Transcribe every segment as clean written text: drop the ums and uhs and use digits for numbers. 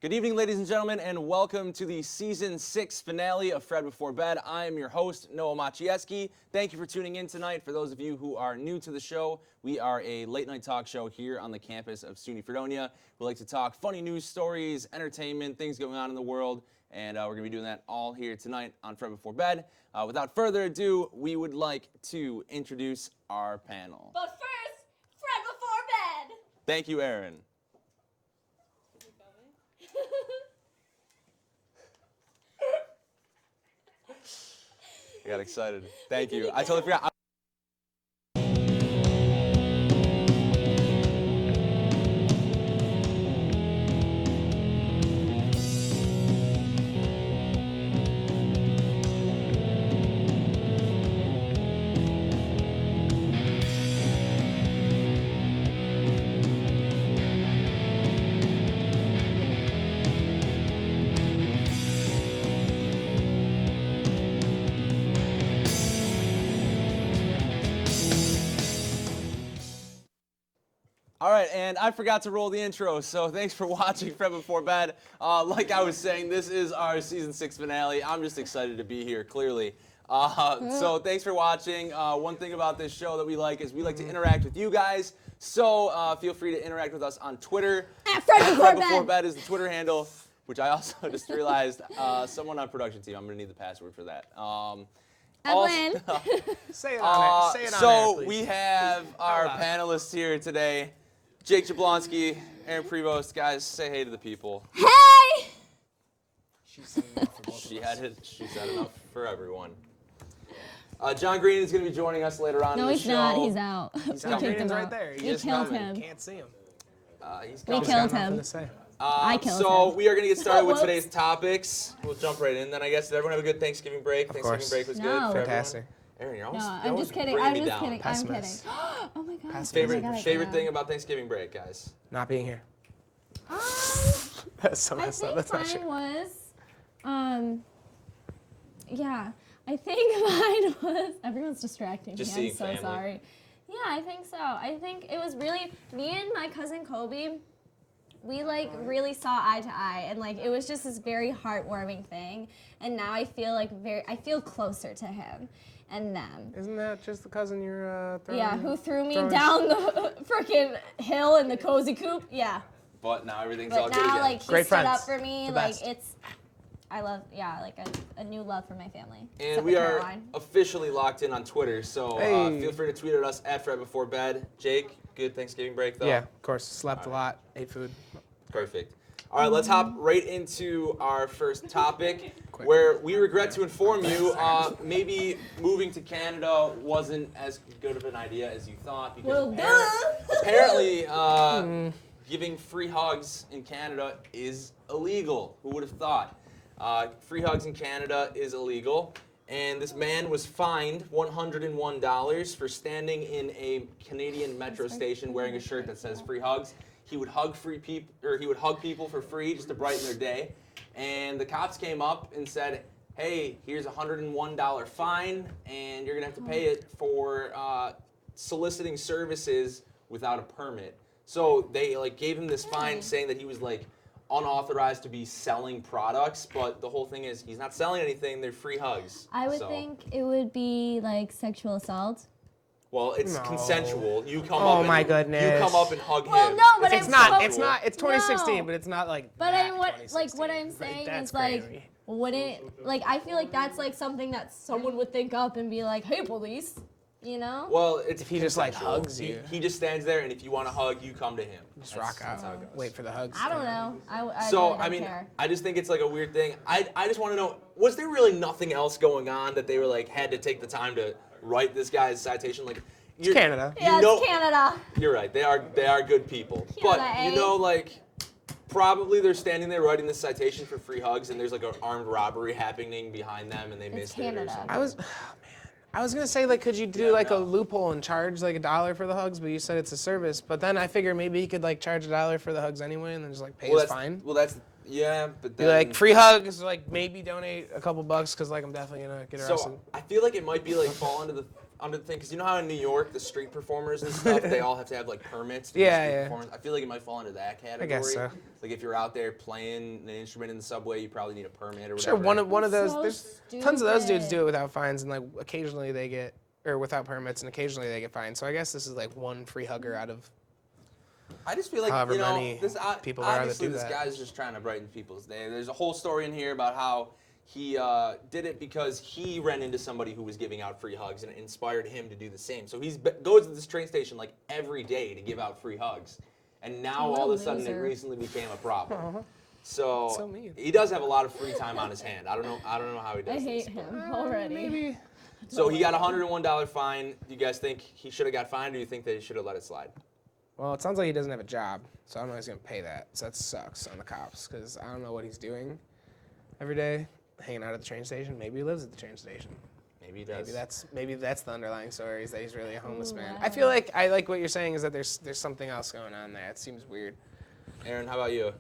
Good evening, ladies and gentlemen, and welcome to the Season 6 finale of Fred Before Bed. I am your host, Noah Maciejewski. Thank you for tuning in tonight. For those of you who are new to the show, we are a late-night talk show here on the campus of SUNY Fredonia. We like to talk funny news stories, entertainment, things going on in the world, and we're going to be doing that all here tonight on Fred Before Bed. Without further ado, we would like to introduce our panel. But first, Fred Before Bed! Thank you, Aaron. I got excited. Thank you. I totally forgot. All right, and I forgot to roll the intro, so thanks for watching Fred Before Bed. Like I was saying, this is our Season 6 finale. I'm just excited to be here, clearly. So thanks for watching. One thing about this show that we like is we like to interact with you guys. So feel free to interact with us on Twitter. At Fred Before Bed is the Twitter handle, which I also just realized someone on production team, I'm going to need the password for that. Evelyn. Say it on it. Say it on So air, please. we have our panelists here today. Jake Jablonski, Aaron Prevost. Guys, say hey to the people. Hey! She's saying enough for both She of us. had it. She said enough for everyone. John Green is going to be joining us later on in No, the he's show. not. He's out. He's We kicked him Green's right out. there. We just killed coming. him. Can't see him. He's We coming. killed Nothing him. to say. I killed So him. we are going to get started with Whoops. today's topics. We'll jump right in then, I guess. Did everyone have a good Thanksgiving break? Thanksgiving course. break was No. good for Fantastic. everyone? Aaron, you're almost, No, you're I'm almost just kidding. bringing I'm me just down. kidding. I'm kidding. Pessimist. Oh my god. Pessimist. Favorite, Oh my God, favorite yeah. thing about Thanksgiving break, guys? Not being here. I That's so messed up. think That's not mine true. was, yeah. I think mine was. Everyone's distracting Just me. seeing I'm so family. sorry. Yeah, I think so. I think it was really me and my cousin Kobe. We like really saw eye to eye, and like it was just this very heartwarming thing. And now I feel like I feel closer to him and them. Isn't that just the cousin you're throwing? Yeah, who threw me throwing down the freaking hill in the cozy coop? Yeah. But now everything's all But good now, again. like, he Great stood friends. up for me. The Like, best. I love, yeah, like a new love for my family. And Except we for are Caroline. officially locked in on Twitter, so Hey. feel free to tweet at us at Fred Before Bed. Jake, good Thanksgiving break though? Yeah, of course. Slept a lot. Ate food. Perfect. All right, let's hop right into our first topic, Quick. where we regret to inform you, maybe moving to Canada wasn't as good of an idea as you thought, because Well, apparently giving free hugs in Canada is illegal. Who would have thought? Free hugs in Canada is illegal, and this man was fined $101 for standing in a Canadian metro station wearing a shirt that says "free hugs." He would hug he would hug people for free just to brighten their day. And the cops came up and said, "Hey, here's a $101 fine, and you're gonna have to pay it for soliciting services without a permit." So they like gave him this fine, saying that he was like unauthorized to be selling products, but the whole thing is he's not selling anything. They're free hugs. I would So, think it would be like sexual assault. well, it's No. consensual. You come Oh up. my and, goodness. You come up and hug Well, him. no, but It's I'm not. so- It's not. It's 2016, No. but it's not like. But that I what like what I'm 2016. saying That's is like crazy. wouldn't like I feel like that's like something that someone would think up and be like, "Hey, police," you know? Well, it's If he just, like, consensual. hugs you. He just stands there, and if you want to hug, you come to him. Just That's- rock out. that's how it goes. Wait for the hugs. I don't know. I So really don't I mean, care. I just think it's like a weird thing. I just want to know, was there really nothing else going on that they were like had to take the time to write this guy's citation? Like, It's Canada. You Yeah, know, it's Canada. You're right. They are good people. But Canada, you eh? know, like, probably they're standing there writing this citation for free hugs, and there's like an armed robbery happening behind them, and they missed it or Canada. something. I was gonna say, like, could you do like no. a loophole and charge like $1 for the hugs? But you said it's a service. But then I figure maybe he could like charge $1 for the hugs anyway, and then just like pay his fine. Well, that's yeah, but Be then like free hugs, like maybe donate a couple bucks because like I'm definitely gonna get arrested. So I feel like it might be like fall into the under the thing, because you know how in New York the street performers and stuff, they all have to have like permits to do Yeah, street yeah. performance. I feel like it might fall into that category. I guess so. Like if you're out there playing an instrument in the subway, you probably need a permit or whatever. Sure, one of those. So There's tons of those dudes stupid. do it without fines, and like occasionally they get, or without permits, and occasionally they get fined. So I guess this is like one free hugger out of. I just feel like, However you know, many people there are that obviously do this that. guy's just trying to brighten people's day. There's a whole story in here about how he did it because he ran into somebody who was giving out free hugs and it inspired him to do the same. So he goes to this train station like every day to give out free hugs. And now What a all of a sudden it loser. recently became a problem. Aw. So, So mean. he does have a lot of free time on his hand. I don't know how he does I this. hate him already. Maybe. So he got a $101 fine. Do you guys think he should have got fined, or do you think that he should have let it slide? Well, it sounds like he doesn't have a job, so I don't know if he's gonna pay that. So that sucks on the cops, because I don't know what he's doing every day, hanging out at the train station. Maybe he lives at the train station. Maybe he does. Maybe that's the underlying story, is that he's really a homeless man. wow. I feel like I like what you're saying is that there's something else going on there. It seems weird. Aaron, how about you?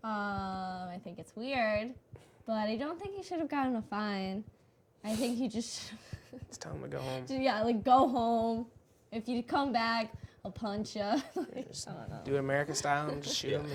I think it's weird, but I don't think he should have gotten a fine. I think he just, Just tell him to go home. yeah, like go home. If you come back, I'll punch you. Just do it American style and just shoot him.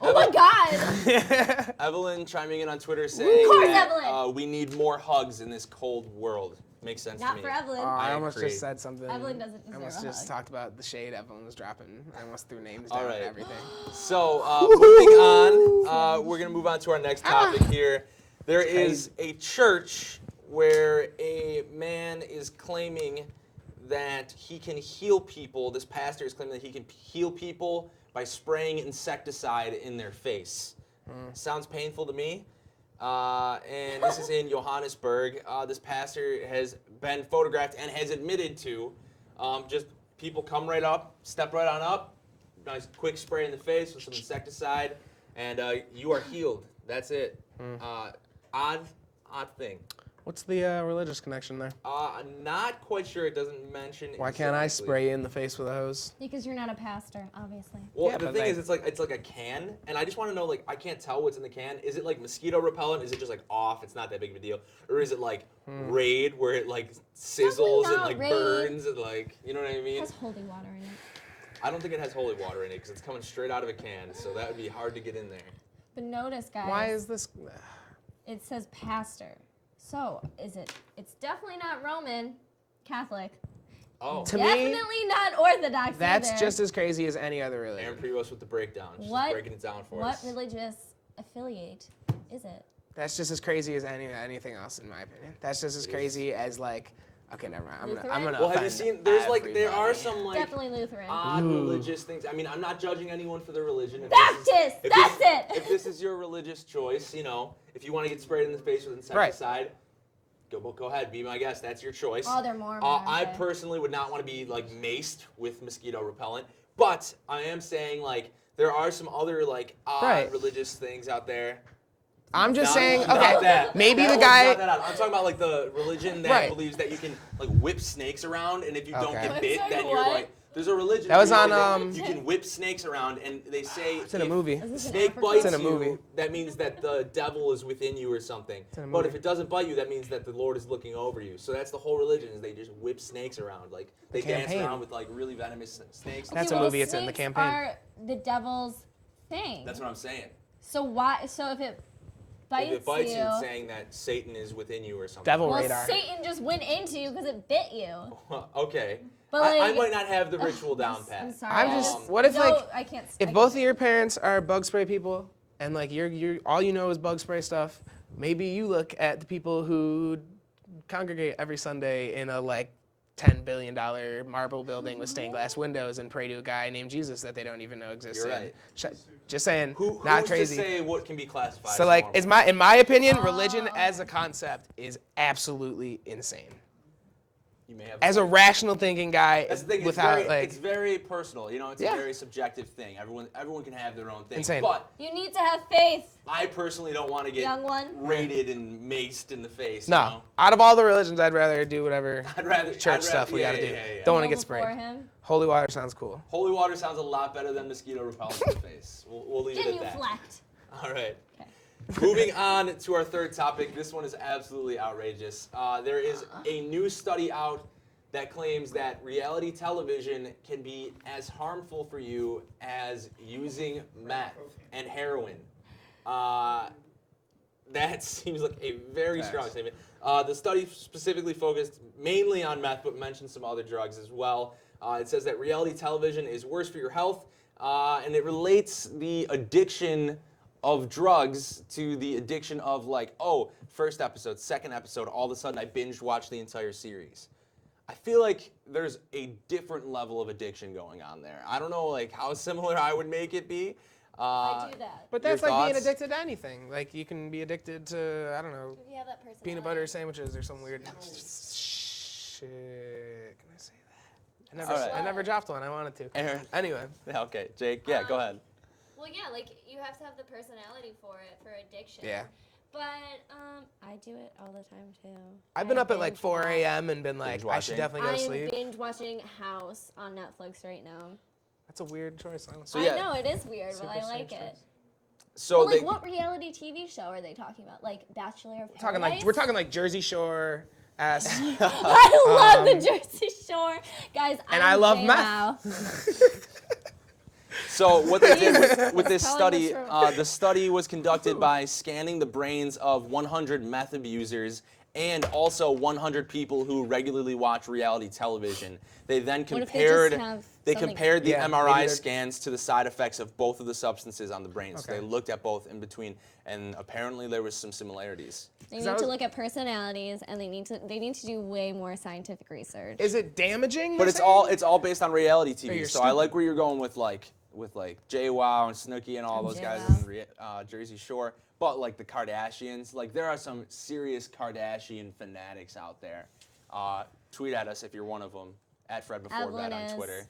Oh my God! Evelyn chiming in on Twitter saying course, that Evelyn. we need more hugs in this cold world. Makes sense to Not me. for Evelyn. I I almost agree. just said something. Evelyn doesn't I deserve almost a just hug. talked about the shade Evelyn was dropping. I almost threw names All down right. and everything. So moving on, we're gonna move on to our next topic here. There is a church where a man is claiming that he can heal people. This pastor is claiming that he can heal people by spraying insecticide in their face. Sounds painful to me. And this is in Johannesburg. This pastor has been photographed and has admitted to just people come right up, step right on up, nice quick spray in the face with some insecticide, and you are healed. That's it. Odd thing. What's the religious connection there? Not quite sure. It doesn't mention. Why can't I exactly. spray you in the face with a hose? Because you're not a pastor, obviously. Well, Yeah, the but thing like- is, it's like a can, and I just want to know, like, I can't tell what's in the can. Is it like mosquito repellent? Is it just like off? It's not that big of a deal, or is it like Raid, where it like sizzles and not like Raid. burns and like, you know what I It mean? has holy water in it. I don't think it has holy water in it because it's coming straight out of a can, so that would be hard to get in there. But notice, guys. Why is this? It says pastor. So, it's definitely not Roman Catholic. Oh, To me, Definitely not Orthodox that's either. just as crazy as any other Aaron religion. Prevost with the breakdown. She's What- breaking it down for What us. religious affiliate is it? That's just as crazy as anything else, in my opinion. That's just as crazy as like. Okay, never mind. I'm Lutheran? gonna. Well, have you offend seen? There are everybody. some like Definitely Lutheran. odd Ooh. religious things. I mean, I'm not judging anyone for their religion. If Baptist! if That's this, it! If this is your religious choice, you know, if you want to get sprayed in the face with insecticide, go ahead, be my guest. That's your choice. Oh, they're Mormon. I aren't they? personally would not want to be like maced with mosquito repellent, but I am saying like there are some other like odd Right. religious things out there. I'm just Not- saying. not Okay, that. maybe That the one's guy. not that odd. I'm talking about like the religion that Right. believes that you can like whip snakes around, and if you don't Okay. get bit, Sorry, then you're what? like. There's a religion. That was where on, you can whip snakes around, and they say It's in a if movie. Is this in snake Africa? bites It's in a movie. you, that means that the devil is within you or something. in a But movie. if it doesn't bite you, that means that the Lord is looking over you. So that's the whole religion, is they just whip snakes around. Like they dance campaign. around with like really venomous snakes. That's a well, movie, it's in the snakes campaign. Are the devil's thing. That's what I'm saying. So why? So if it bites, If it bites you, you, it's saying that Satan is within you or something. Devil well, radar. Satan just went into you because it bit you. Okay. But I like, might not have the ritual down pat. I'm sorry. I'm I just. What if no, like I can't. if both of your parents are bug spray people and like you're all you know is bug spray stuff, maybe you look at the people who congregate every Sunday in a like $10 billion marble building with stained glass windows and pray to a guy named Jesus that they don't even know exists. You're right. Just saying, Who's not to crazy. say what can be classified So as like, normal? in my opinion, religion as a concept is absolutely insane. You may have As a rational thinking guy, That's the thing. without It's very personal. You know, it's Yeah. a very subjective thing. Everyone can have their own thing. Insane. But You need to have faith, I personally don't want to get young one. raided and maced in the face. no. You know? Out of all the religions, I'd rather do whatever I'd rather church stuff we yeah, gotta do. yeah, yeah. Don't want to Kneel get sprayed. before him. Holy water sounds cool. Holy water sounds a lot better than mosquito repellent in the face. We'll leave it at that. Genuflect. All right. Okay. Moving on to our third topic. This one is absolutely outrageous. There is a new study out that claims that reality television can be as harmful for you as using meth and heroin. That seems like a very strong statement. The study specifically focused mainly on meth, but mentioned some other drugs as well. It says that reality television is worse for your health, and it relates the addiction of drugs to the addiction of like, oh, first episode, second episode, all of a sudden I binge watched the entire series. I feel like there's a different level of addiction going on there. I don't know like how similar I would make it be. I do that. But that's Your like being thoughts? addicted to anything. Like you can be addicted to, I don't know, If you have that personality. peanut butter sandwiches or some weird shit. Can I say that? All right. I never dropped one. I wanted to. Aaron. Anyway. Okay, Jake, yeah, go ahead. Well, yeah, like you have to have the personality for it, for addiction. Yeah. But I do it all the time too. I've been I up at like binge 4 watch. a.m. and been like, I should watching? definitely go to I am sleep. binge watching House on Netflix right now. That's a weird choice. So, yeah. I know it is weird, but I Super like strange it. So Well, they, like, what reality TV show are they talking about? Like Bachelor of We're talking like Jersey Shore. I love the Jersey Shore, guys. And I'm I love meth. So what they did with this Probably study, what's the study was conducted by scanning the brains of 100 meth abusers and also 100 people who regularly watch reality television. They then What if they just compared have they something- compared the Yeah, maybe MRI they're- scans to the side effects of both of the substances on the brain. So Okay. they looked at both in between, and apparently there was some similarities. They 'Cause need I to was- look at personalities, and they need to do way more scientific research. Is it damaging? But they're it's all based on reality Or TV. you're So I stupid. like where you're going with like JWoww and Snooki and all those guys JWoww. in Jersey Shore. But like the Kardashians, like there are some serious Kardashian fanatics out there. Tweet at us if you're one of them at FBB.Fred Evelyn on is. Twitter.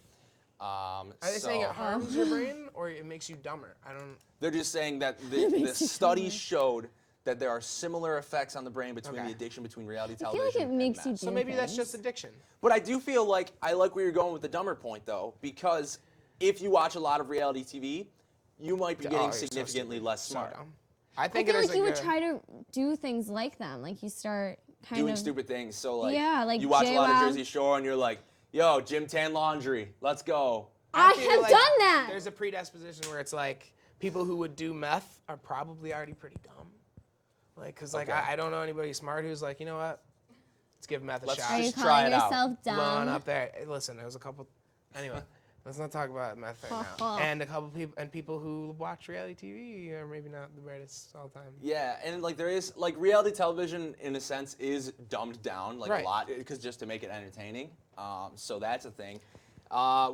Are they saying it harms your brain or it makes you dumber? I don't. They're just saying that the study showed that there are similar effects on the brain between Okay. the addiction between reality I feel television like it makes you and do meth. So maybe that's things. just addiction. But I do feel like I like where you're going with the dumber point though, because if you watch a lot of reality TV, you might be Oh, getting you're so significantly stupid. less So smart. dumb. I I think feel it is like you would a- try to do things like them. Like you start kind Doing of stupid things. So like, Yeah, like you watch a lot of JWoww. Jersey Shore and you're like, yo, gym tan laundry, let's go. I feel have like done that. There's a predisposition where it's like people who would do meth are probably already pretty dumb. Like, cause like Okay. I don't know anybody smart who's like, you know what? Let's give meth a Let's shot. Are you just try calling it out. yourself Blowing dumb? up there. Hey, listen, there was a couple. Anyway, let's not talk about meth right now. And a couple people who watch reality TV are maybe not the brightest all time. Yeah, and like there is like reality television in a sense is dumbed down like Right. a lot because just to make it entertaining. So that's a thing.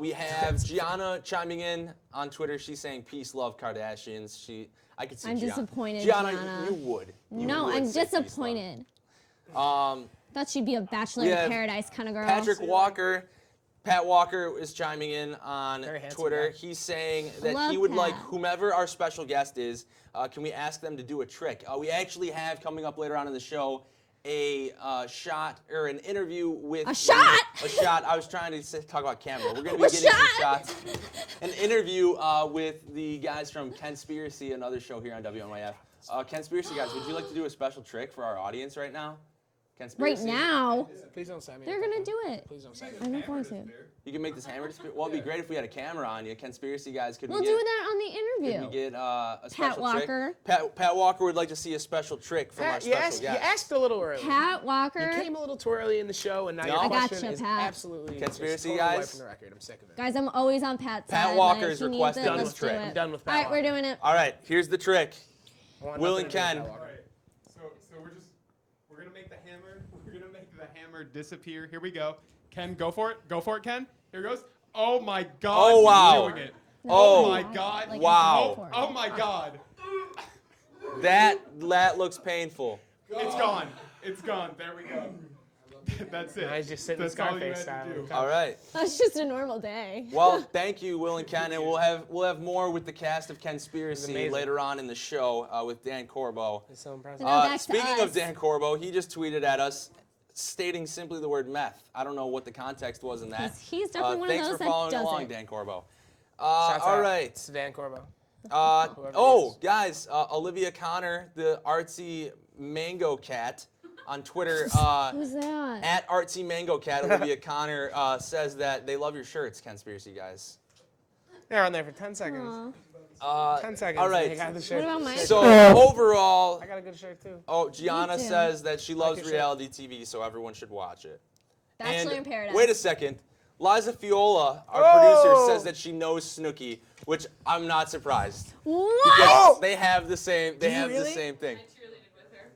We have Gianna chiming in on Twitter. She's saying peace, love, Kardashians. I could see. I'm Gianna. disappointed, Gianna, Gianna. you would. You No, would I'm say peace, love. disappointed. Um, Thought she'd be a Bachelor Yeah, in Paradise kind of girl. Patrick Walker. Pat Walker is chiming in on Very handsome Twitter. guy. He's saying that Love he would like Pat. whomever our special guest is, can we ask them to do a trick? We actually have coming up later on in the show a shot or an interview with A shot? A shot. I was trying to talk about camera. We're going to be A getting some shot? shots. An interview with the guys from Kenspiracy, another show here on WNYF. Kenspiracy guys, would you like to do a special trick for our audience right now? Kenspiracy. Right now, Please don't send me. they're a gonna couple. do it. Please don't send me. I'm not going to. You can make this hammer disappear. Well, it'd be great if we had a camera on you. Conspiracy guys, could We'll we do get, that on the could interview. we get a special Walker. trick? Pat Walker would like to see a special trick from our Pat, special you guest. asked a little early. Pat You Walker. came a little too early in the show, and now No. your I question gotcha, is Pat. absolutely Conspiracy just totally guys? away from the record. I'm sick of it. Guys, I'm always on Pat's side. Pat Walker Like, is he needs requesting it, this let's do trick. it. I'm done with Pat All right, we're Walker. doing it. All right, here's the trick. I want Will nothing and to do with Ken. Pat Walker. So we're gonna make the hammer. We're gonna make the hammer disappear. Here we go. Ken, go for it. Go for it, Ken. Here it goes. Oh my God. Oh, he's wow. doing it. Oh, my God. Like, wow. go for it. Oh my God. That looks painful. It's gone. It's gone. There we go. That's it. Now he's just sitting That's all you Scarface had style. to do. All right. That's just a normal day. Well, thank you, Will and Ken, and we'll have more with the cast of Conspiracy amazing. later on in the show with Dan Corbo. It's so impressive. Now back to Speaking of us. Dan Corbo, he just tweeted at us stating simply the word meth. I don't know what the context was in that. 'Cause he's definitely one of thanks those for that following does along, it. Dan Corbo. Shouts All out right. to Dan Corbo. Oh, guys, Olivia Connor, the artsy mango cat, on Twitter. Who's that? At Artsy Mango Cat, Olivia Connor says that they love your shirts, Kenspiracy guys. They're on there for 10 seconds. Aw. 10 seconds. All right. They got the shirt. What about mine? So overall, I got a good shirt too. oh, Gianna Me too. says that she loves your shirt. reality TV, so everyone should watch it. Bachelor in Paradise. Wait a second. Liza Fiola, our Oh! producer, says that she knows Snooki, which I'm not surprised. What? Because they have the same. They you have the really? same thing.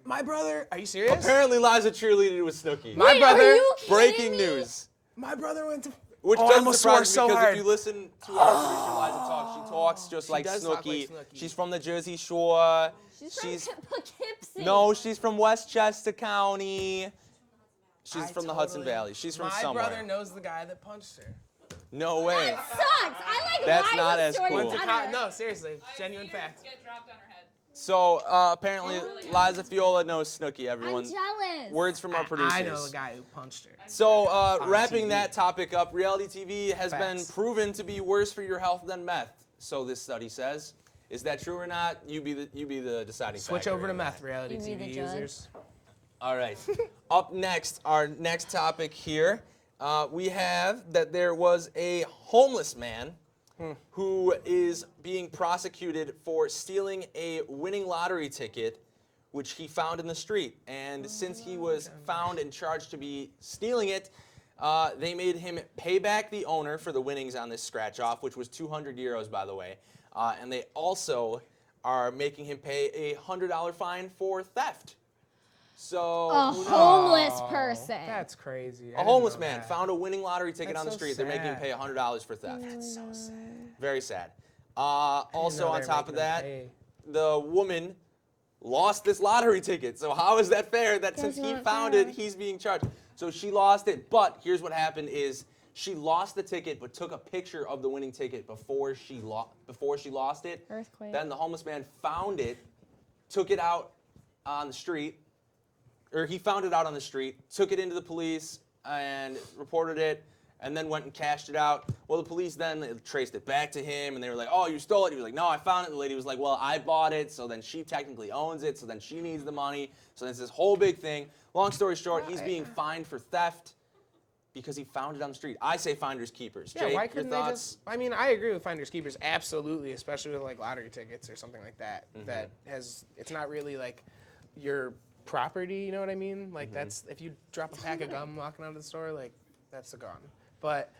My brother, are you serious? Apparently, Liza cheerleaded with Snooki. My Wait, brother, are you kidding Breaking me? news. my brother went to. Which Oh, I doesn't almost surprise swore me so because hard. if you listen to our producer Liza talk, she talks just like does talk Snooki. like Snooki. She's from the Jersey Shore. She's from Poughkeepsie. No, she's from Westchester County. She's I from the Hudson totally- Valley. She's from My somewhere. brother knows the guy that punched her. No way. That sucks. I like That's Liza's not as story cool. Went to better. no, seriously, genuine fact. Get dropped on her head. So apparently, Liza Fiola knows Snooki. I'm Everyone. jealous. Words from our producers. I know the guy who punched her. So wrapping TV. that topic up, reality TV has Facts. been proven to be worse for your health than meth. So this study says. Is that true or not? You be the deciding Switch factor over to in meth, that. reality You be the TV judge. users. All right. Up next, our next topic here, we have that there was a homeless man who is being prosecuted for stealing a winning lottery ticket, which he found in the street. And since he was found and charged to be stealing it, they made him pay back the owner for the winnings on this scratch off, which was 200 euros, by the way. And they also are making him pay a $100 fine for theft. So A who knows? homeless person. That's crazy. A homeless man found a winning lottery ticket That's on the so street. They're making him sad. pay $100 for theft. That's so sad. Very sad. Also, on top of that, Hey. the woman lost this lottery ticket. So how is that fair that since That's he not found fair. it, he's being charged? So she lost it. But here's what happened is she lost the ticket but took a picture of the winning ticket before she lost it. Earthquake. Then the homeless man found it, took it out on the street, or he found it out on the street, took it into the police and reported it, and then went and cashed it out. Well, the police then traced it back to him, and they were like, oh, you stole it? He was like, no, I found it. The lady was like, well, I bought it, so then she technically owns it, so then she needs the money. So it's this whole big thing. Long story short, he's being fined for theft because he found it on the street. I say finders keepers. Yeah, Jake, why your couldn't they thoughts? just? I mean, I agree with finders keepers, absolutely, especially with like lottery tickets or something like that. That has, it's not really like your property. You know what I mean? Like that's if you drop a pack of gum walking out of the store, like that's gone. But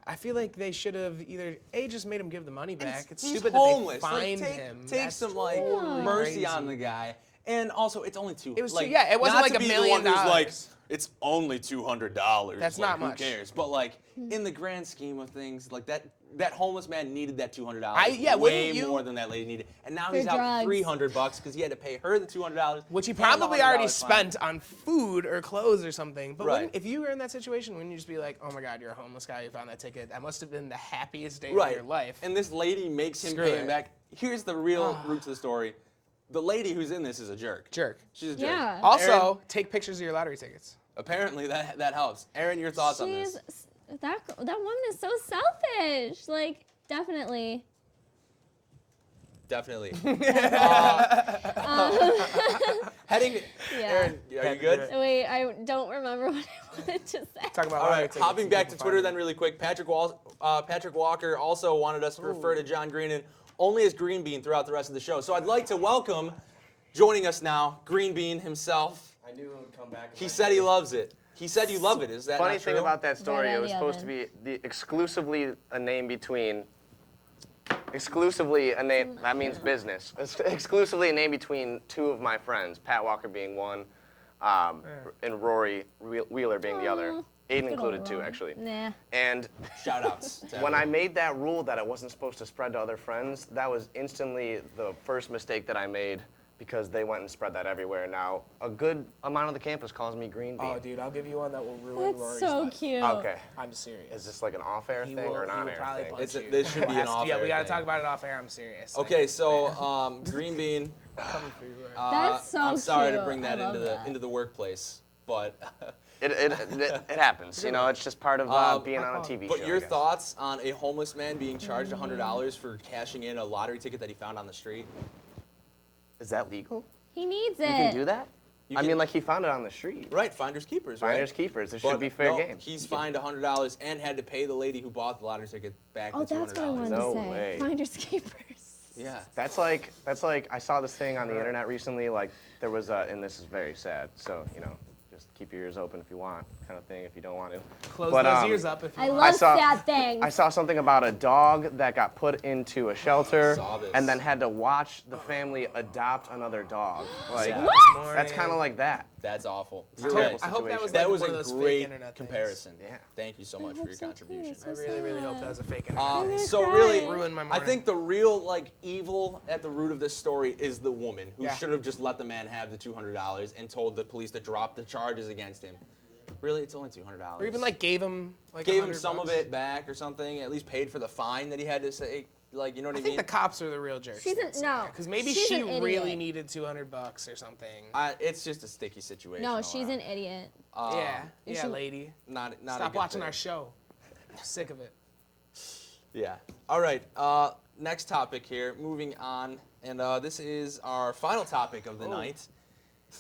I feel like they should have either just made him give the money back. It's He's stupid homeless. that they Like, fined him. Take That's some like totally mercy crazy. on the guy. And also, it's only two. It was like, two- yeah, it wasn't not like to $1 be the million one who's like, dollars. it's only $200. That's like, not much. Who cares? But like in the grand scheme of things, like that homeless man needed that $200. Yeah, way wouldn't you? more than that lady needed. And now For he's out drugs. $300 because he had to pay her the $200, Which he and the probably already $100 fine. spent on food or clothes or something. But Right. if you were in that situation, wouldn't you just be like, oh my God, you're a homeless guy who found that ticket? That must have been the happiest day Right. of your life. And this lady makes him Screw pay him it. back. Here's the real root to the story. The lady who's in this is a jerk. Jerk. She's a jerk. Yeah. Also, Aaron, take pictures of your lottery tickets. apparently that helps. Aaron, your thoughts on this? That woman is so selfish. Like, definitely. Definitely. Heading. Yeah. Aaron, are you good? Wait, I don't remember what I wanted to say. Talk about All lottery right. tickets Hopping and back to people Twitter finding then really quick. Patrick Walker also wanted us to refer to John Greenan only as Green Bean throughout the rest of the show. So I'd like to welcome, joining us now, Green Bean himself. I knew it would come back. He said he loves it. He said you love it. Is that Funny not thing true? about that story, Right it on was the supposed to oven. be exclusively a name between. Exclusively a name that means business. It's exclusively a name between two of my friends, Pat Walker being one, and Rory Wheeler being the other. Aw, Aiden good included old too, Rory. actually. Nah. And Shout outs. when I made that rule that I wasn't supposed to spread to other friends, that was instantly the first mistake that I made because they went and spread that everywhere. Now, a good amount of the campus calls me Green Bean. Oh, dude, I'll give you one that will ruin That's Rory's so life. cute. Okay. I'm serious. Is this like an off-air He thing will- or an he will on-air probably thing? punch you. This should be an Yeah, off-air we gotta thing. talk about it off air. I'm serious. Okay, so Green Bean. Coming for you, Rory. That's so I'm sorry to cute. bring I that love into that. the workplace, but It happens, you know. It's just part of being on a TV show. but your I guess. thoughts on a homeless man being charged $100 for cashing in a lottery ticket that he found on the street? Is that legal? He needs it. You can do that? I mean, like he found it on the street. Right, finders keepers, right? Finders keepers. It But should be fair no, game. He's fined $100 and had to pay the lady who bought the lottery ticket back Oh, the $200. that's what I wanted No to say. way. Finders keepers. Yeah. That's like I saw this thing on the internet recently. Like there was and this is very sad. So just keep your ears open if you want, kind of thing. If you don't want to, Close But, those ears up if you I want. love saw- sad things. I saw something about a dog that got put into a shelter Saw this. and then had to watch the family adopt another dog. Like Yeah. that's kind of like that. That's awful. a You're terrible right. I hope that was situation. That like was one of a those fake great internet things. comparison. Yeah. Thank you so much for hope your so, too. contribution. It's I so really, really hope sad. that was a fake internet. So cry. really, Ruined my I morning. think the real evil at the root of this story is the woman who Yeah. should have just let the man have the $200 and told the police to drop the charges against him. Really, it's only $200. Or even like gave him like gave him $100 some of bucks. it back or something. At least paid for the fine that he had to say. Like, you know what I I think mean? the cops are the real jerks. No. Because maybe she's she an idiot. really needed $200 or something. It's just a sticky situation. No, all she's around. an idiot. Yeah, you yeah, should- lady. Not a Stop good watching thing. our show. I'm sick of it. Yeah. All right. Next topic here. Moving on, and this is our final topic of the night,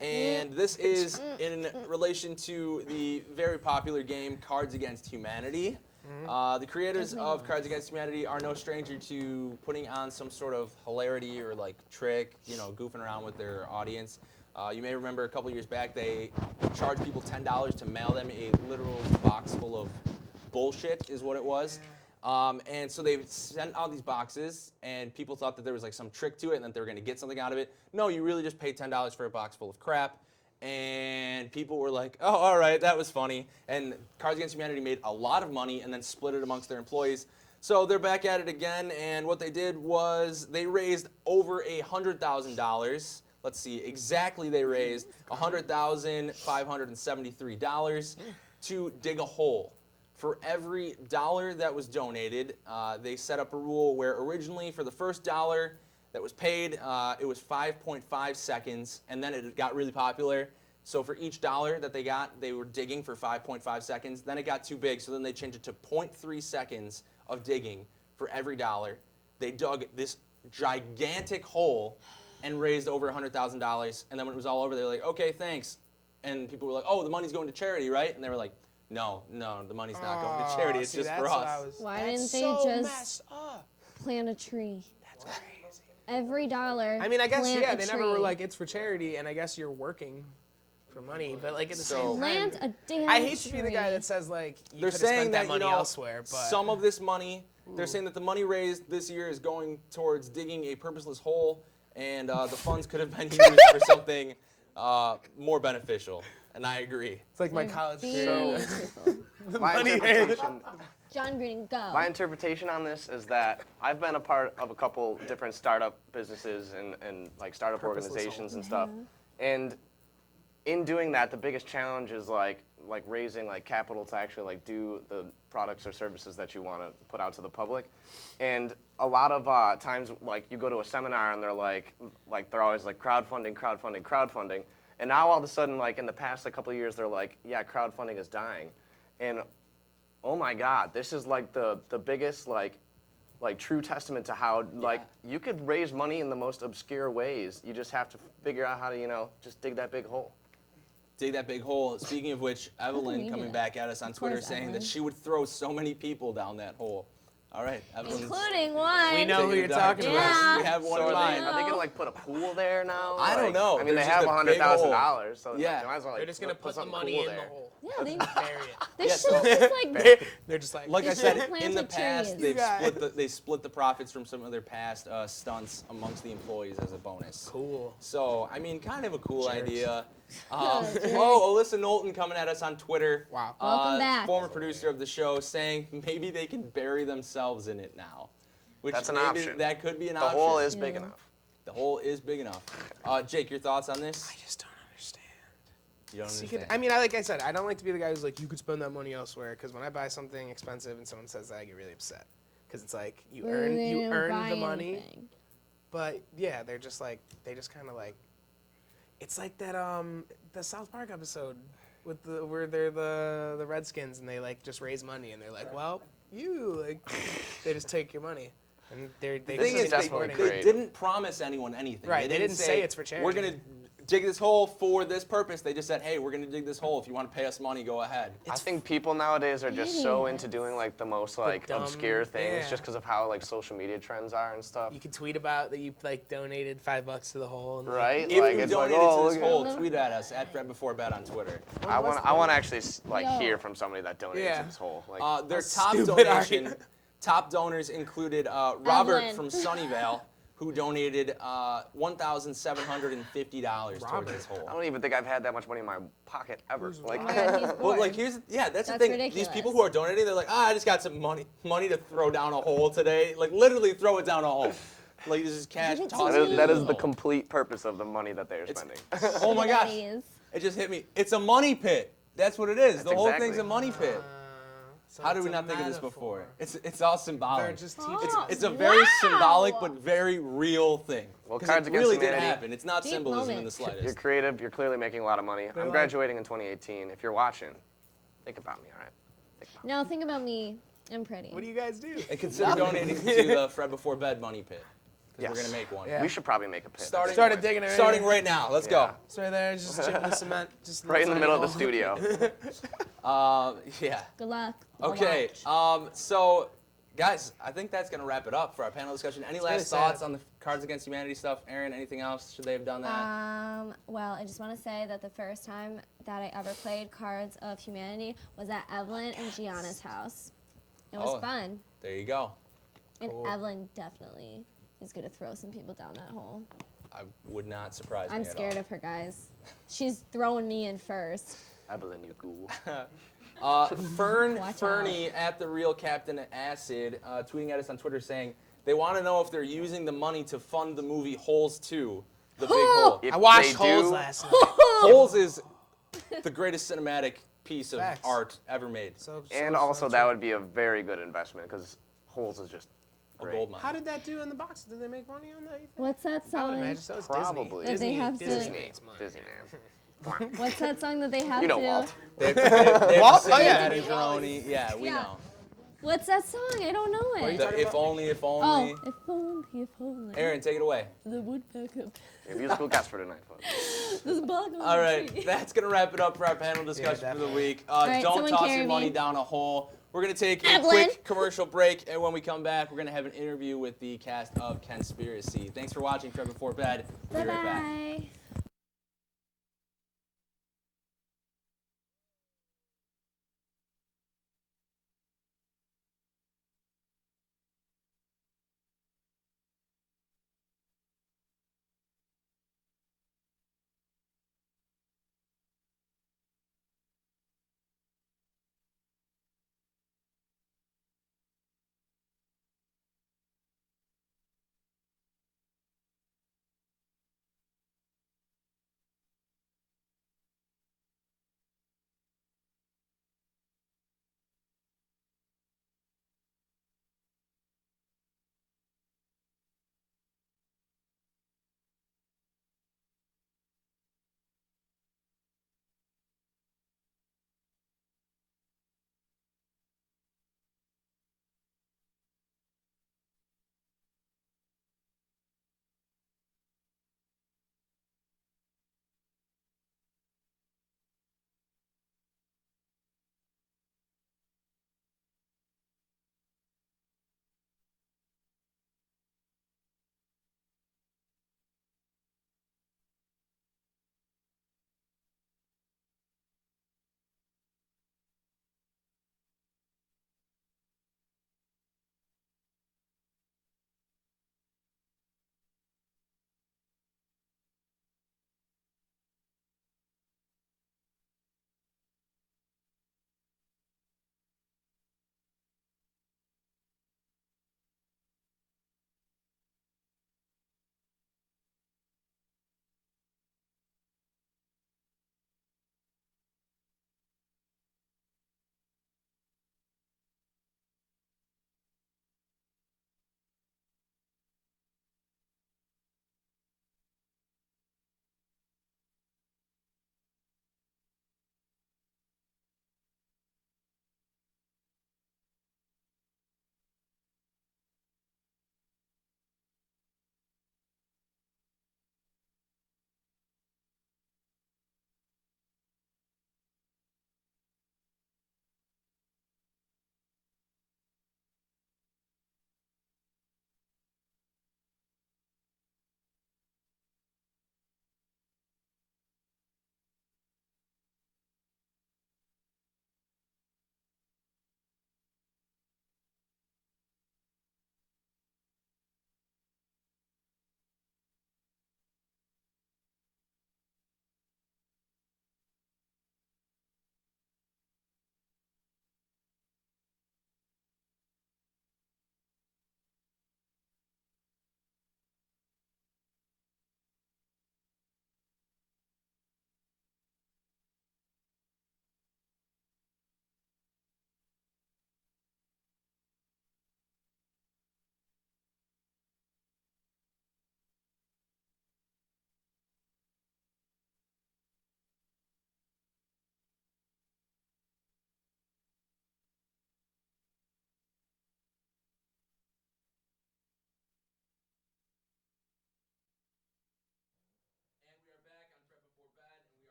and this is in relation to the very popular game Cards Against Humanity. The creators of Cards Against Humanity are no stranger to putting on some sort of hilarity or like trick, goofing around with their audience. You may remember a couple years back they charged people $10 to mail them a literal box full of bullshit, is what it was. And so they sent out these boxes, and people thought that there was like some trick to it, and that they were going to get something out of it. No, you really just paid $10 for a box full of crap. And people were like, oh, all right, that was funny. And Cards Against Humanity made a lot of money and then split it amongst their employees. So they're back at it again, and what they did was they raised over $100,000. Let's see, exactly they raised $100,573 to dig a hole. For every dollar that was donated, they set up a rule where originally for the first dollar that was paid, it was 5.5 seconds, and then it got really popular. So for each dollar that they got, they were digging for 5.5 seconds. Then it got too big, so then they changed it to 0.3 seconds of digging for every dollar. They dug this gigantic hole and raised over $100,000. And then when it was all over, they were like, okay, thanks. And people were like, oh, the money's going to charity, right? And they were like, no, the money's not going to charity. It's See, just that's for what us. Why that's didn't they so just messed up. plant a tree? That's crazy. Every dollar. I mean, I guess, plant yeah, a they never were tree. like, it's for charity, and I guess you're working for money, but like at the So- same Plant time, a damn I hate to be the tree. guy that says like, you They're could have saying spent that that, money elsewhere, but some of this money, they're saying that the money raised this year is going towards digging a purposeless hole, and the funds could have been used for something more beneficial. And I agree. it's like my college Being career. truthful. My money interpretation, John Green, go. my interpretation on this is that I've been a part of a couple different startup businesses and like startup Purposeless organizations and stuff. And in doing that, the biggest challenge is like raising like capital to actually like do the products or services that you want to put out to the public. And a lot of times, like you go to a seminar and they're like they're always like crowdfunding, crowdfunding, crowdfunding. And now all of a sudden, like in the past couple of years, they're like, yeah, crowdfunding is dying. And oh my God, this is like the biggest like true testament to how like you could raise money in the most obscure ways. You just have to figure out how to just dig that big hole. Dig that big hole. Speaking of which, we Evelyn do coming that? back at us on Twitter course, saying Evelyn. that she would throw so many people down that hole. All right, Evelyn's Including one. We know who you're talking Yeah. about. We have one So in mind. are they gonna like put a pool there now? I don't Like, know. I mean, There's they have just a big hole. $100,000, so Yeah. they might as well like They're just gonna put the something money cool in there. the hole. Yeah, they, Bury it. they Yeah, should so- have just like. They're just like, Like I They said, should've in the planted past, trees. they split the profits from some of their past stunts amongst the employees as a bonus. cool. So, I mean, kind of a cool Jerks. idea. Jerks. Alyssa Knowlton coming at us on Twitter. Wow. Welcome back. Former producer of the show, saying maybe they can bury themselves in it now. Which That's an maybe option. That could be an The option. hole is Yeah. big enough. The hole is big enough. Jake, your thoughts on this? I just don't understand. You don't So you understand. could, I mean, like I said, I don't like to be the guy who's like, you could spend that money elsewhere. Because when I buy something expensive and someone says that, I get really upset. Because it's like you They earn didn't buy the money, anything. but yeah, they're just like they just kind of like. It's like that the South Park episode with where they're the Redskins and they like just raise money and they're like, well, you like they just take your money and they The thing is, definitely they great. didn't promise anyone anything. Right, they didn't say it's for charity. We're gonna dig this hole for this purpose. They just said, hey, we're going to dig this hole. If you want to pay us money, go ahead. I think people nowadays are just so into doing like the most like dumb- obscure things yeah. just because of how like social media trends are and stuff. You can tweet about that you like donated $5 to the hole. And, like, Right? If like you it's like, donated oh, to this look at- hole, tweet at us at FBB.Fred on Twitter. I want to actually like Yo. hear from somebody that donated Yeah. to this hole. Like, Their How top stupid are donation, you? top donors included Robert Evelyn. from Sunnyvale, who donated $1,750 towards this hole. I don't even think I've had that much money in my pocket ever. Like, Oh my God, he's Well, bored. like that's the That's thing. ridiculous. These people who are donating, they're like, I just got some money to throw down a hole today. Like literally throw it down a hole. Like this is cash. Give it to Toss me. it in that the is the hole. complete purpose of the money that they're spending. Oh my gosh! Daddies. It just hit me. It's a money pit. That's what it is. That's The whole exactly. thing's a money pit. so How did it's we a not think of this metaphor. before? It's all symbolic. They're just teaching. Oh. It's a very symbolic Wow. but very real thing. Well, 'Cause Cards it Against really did Humanity- happen. It's not Deep symbolism in the moment. You're slightest. creative. You're clearly making a lot of money. I'm like- graduating in 2018. If you're watching, think about me, all right? Think about me. No, think about me. I'm pretty. What do you guys do? And consider donating to the Fred Before Bed money pit. Because we're Yes. going to make one. Yeah. We should probably make a pit. Starting- Started digging it. Starting right now. Let's Yeah. go. It's right there, just chipping the cement. Just right in the middle of the hole. studio. Good Yeah. luck. I'll Okay. watch. So, guys, I think that's going to wrap it up for our panel discussion. Any really last thoughts sad. on the Cards Against Humanity stuff? Aaron, anything else? Should they have done that? Well, I just want to say that the first time that I ever played Cards of Humanity was at Evelyn and Gianna's house. It was Oh. fun. There you go. And Cool. Evelyn definitely is going to throw some people down that hole. I would not surprise me I'm at scared all. of her, guys. She's throwing me in first. Evelyn, you cool. Fern Watch Fernie at the Real Captain Acid tweeting at us on Twitter saying they want to know if they're using the money to fund the movie Holes 2, The Big Hole. If I watched they Holes do- last night. Holes is the greatest cinematic piece of Facts. art ever made. And also, that would be a very good investment because Holes is just A great. gold mine. How did that do in the box? Did they make money on that? you think? What's that I would song? imagine so. It's Probably. Disney. That they have Disney to- makes money. Disney, man. What's that song that they have You know to? Walt. They have to Walt? sing Oh, yeah. that in Jeroni. Yeah, we Yeah. know. What's that song? I don't know are you it. The talking if about? only, if Oh, only. if only. Aaron, take it away. The woodpecker. Your musical guest for tonight, folks. This bug on All the right, tree. that's going to wrap it up for our panel discussion for the definitely. week. right, Don't someone toss carry your money me. down a hole. We're going to take a Evelyn. quick commercial break, and when we come back, we're going to have an interview with the cast of Kenspiracy. Thanks for watching Fred Before Bed. We'll be right back. Bye-bye.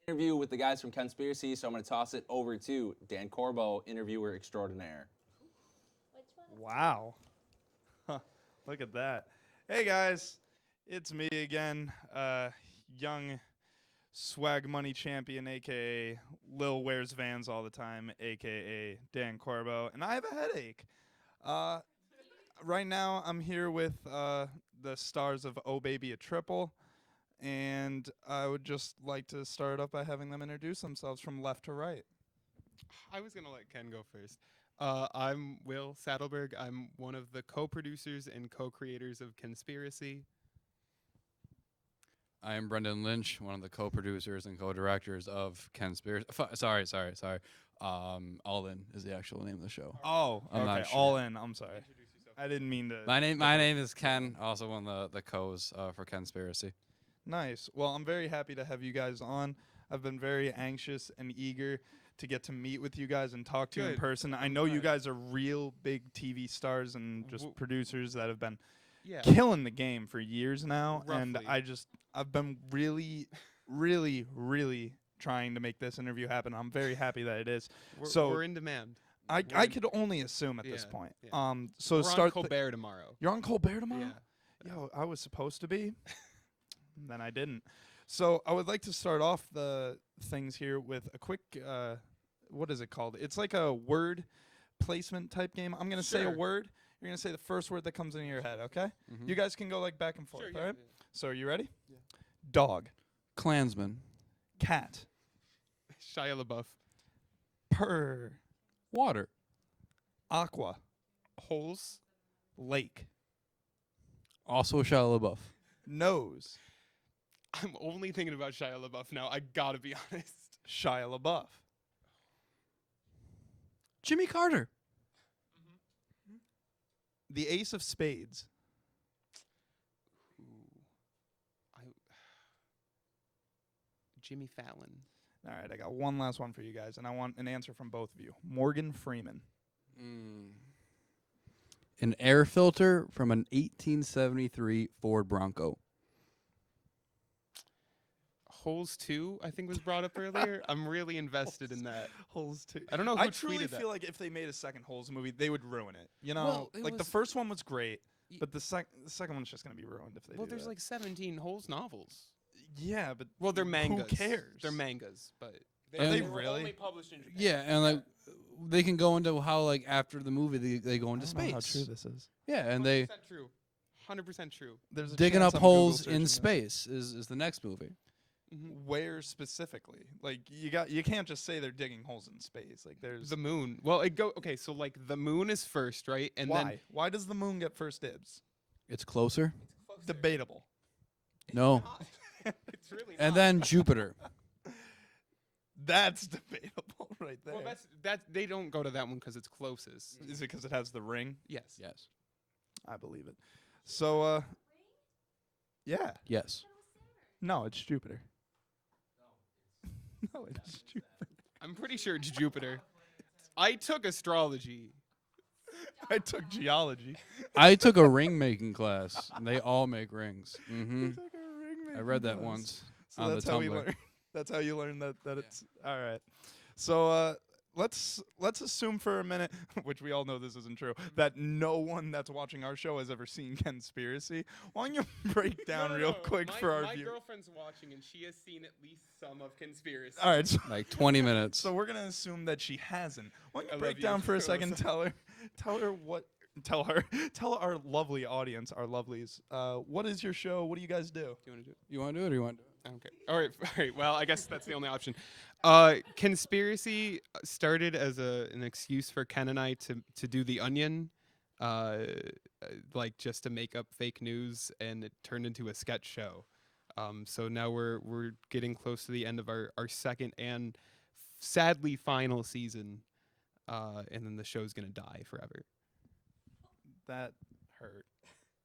Interview with the guys from Kenspiracy, so I'm going to toss it over to Dan Corbo, interviewer extraordinaire. Wow. Huh, look at that. Hey guys, it's me again, young swag money champion, aka Lil Wears Vans all the time, aka Dan Corbo, and I have a headache. Right now I'm here with the stars of Oh Baby a Triple, and I would just like to start up by having them introduce themselves from left to right. I was gonna let Ken go first. I'm Will Saddleberg. I'm one of the co-producers and co-creators of Kenspiracy. I am Brendan Lynch, one of the co-producers and co-directors of Kenspiracy. Sorry. All In is the actual name of the show. Oh, I'm okay. not sure. All In. I'm sorry. I didn't mean to. My name is Ken, also one of the co's for Kenspiracy. Nice. Well, I'm very happy to have you guys on. I've been very anxious and eager to get to meet with you guys and talk to you in Good. person. I know you guys are real big TV stars and just producers that have been Yeah. killing the game for years now. And Roughly. I've been really, really trying to make this interview happen. I'm very happy that it is. We're in demand. I could only assume at this Yeah, point. yeah. So We're start. on Colbert tomorrow. You're on Colbert tomorrow? Yeah. Yo, I was supposed to be. Then I didn't. So I would like to start off the things here with a quick, what is it called? It's like a word placement type game. I'm going to say a Sure. word. You're going to say the first word that comes into your head, okay? Mhm. You guys can go like back and forth, Sure, all yeah, right? yeah. So are you ready? Yeah. Dog, Klansman, cat, Shia LaBeouf. purr, water, aqua, Holes. lake, also Shia LaBeouf, nose, I'm only thinking about Shia LaBeouf now. I gotta be honest. Shia LaBeouf, Jimmy Carter, the ace of spades, Jimmy Fallon. All right, I got one last one for you guys, and I want an answer from both of you. Morgan Freeman. an air filter from an 1873 Ford Bronco. Holes 2, I think was brought up earlier. I'm really invested in that. Holes too. I don't know who I truly tweeted that. feel like if they made a second Holes movie, they would ruin it. You know, Well, it like the was- first one was great, but the second one's just gonna be ruined if they Well, do there's that. like 17 Holes novels. Yeah, but Well, they're mangas. Who cares? They're mangas, but Are they were really? only published in Japan. Yeah, and like they can go into how like after the movie they go I into don't know space. how true this is. Yeah, and they 100% true. 100% true. There's a digging chance up I'm Google holes searching in this. space is the next movie. Where specifically? Like you can't just say they're digging holes in space. Like there's The moon. Well, okay, so like the moon is first, right? And why? Why does the moon get first dibs? It's closer. Debatable. No. then it's really And then Jupiter. That's debatable right there. well, that's they don't go to that one because it's closest. Is it because it has the ring? Yes. Yes. I believe it. So yeah. Yes. No, it's Jupiter. No, it's Jupiter. I'm pretty sure it's Jupiter. I took astrology. I took geology. I took a ring making class. And they all make rings. Mm-hmm. I read that once So on that's the how we Tumblr. learn. That's how you learn that it's all right. So let's assume for a minute, which we all know this isn't true, that no one that's watching our show has ever seen Kenspiracy. Why don't you break down real quick for our My viewers? girlfriend's watching, and she has seen at least some of Conspiracy. All right, so, Like 20 minutes. so we're gonna assume that she hasn't. Why don't I you break love you. down for a I love second? you. Tell our lovely audience, our lovelies, what is your show? What do you guys do? Do you want to do it? You want to do it or you want to do it? Okay. All right. Well, I guess that's the only option. Conspiracy started as an excuse for Ken and I to do The Onion, like just to make up fake news, and it turned into a sketch show. So now we're getting close to the end of our second and sadly final season, and then the show's gonna die forever. That hurt.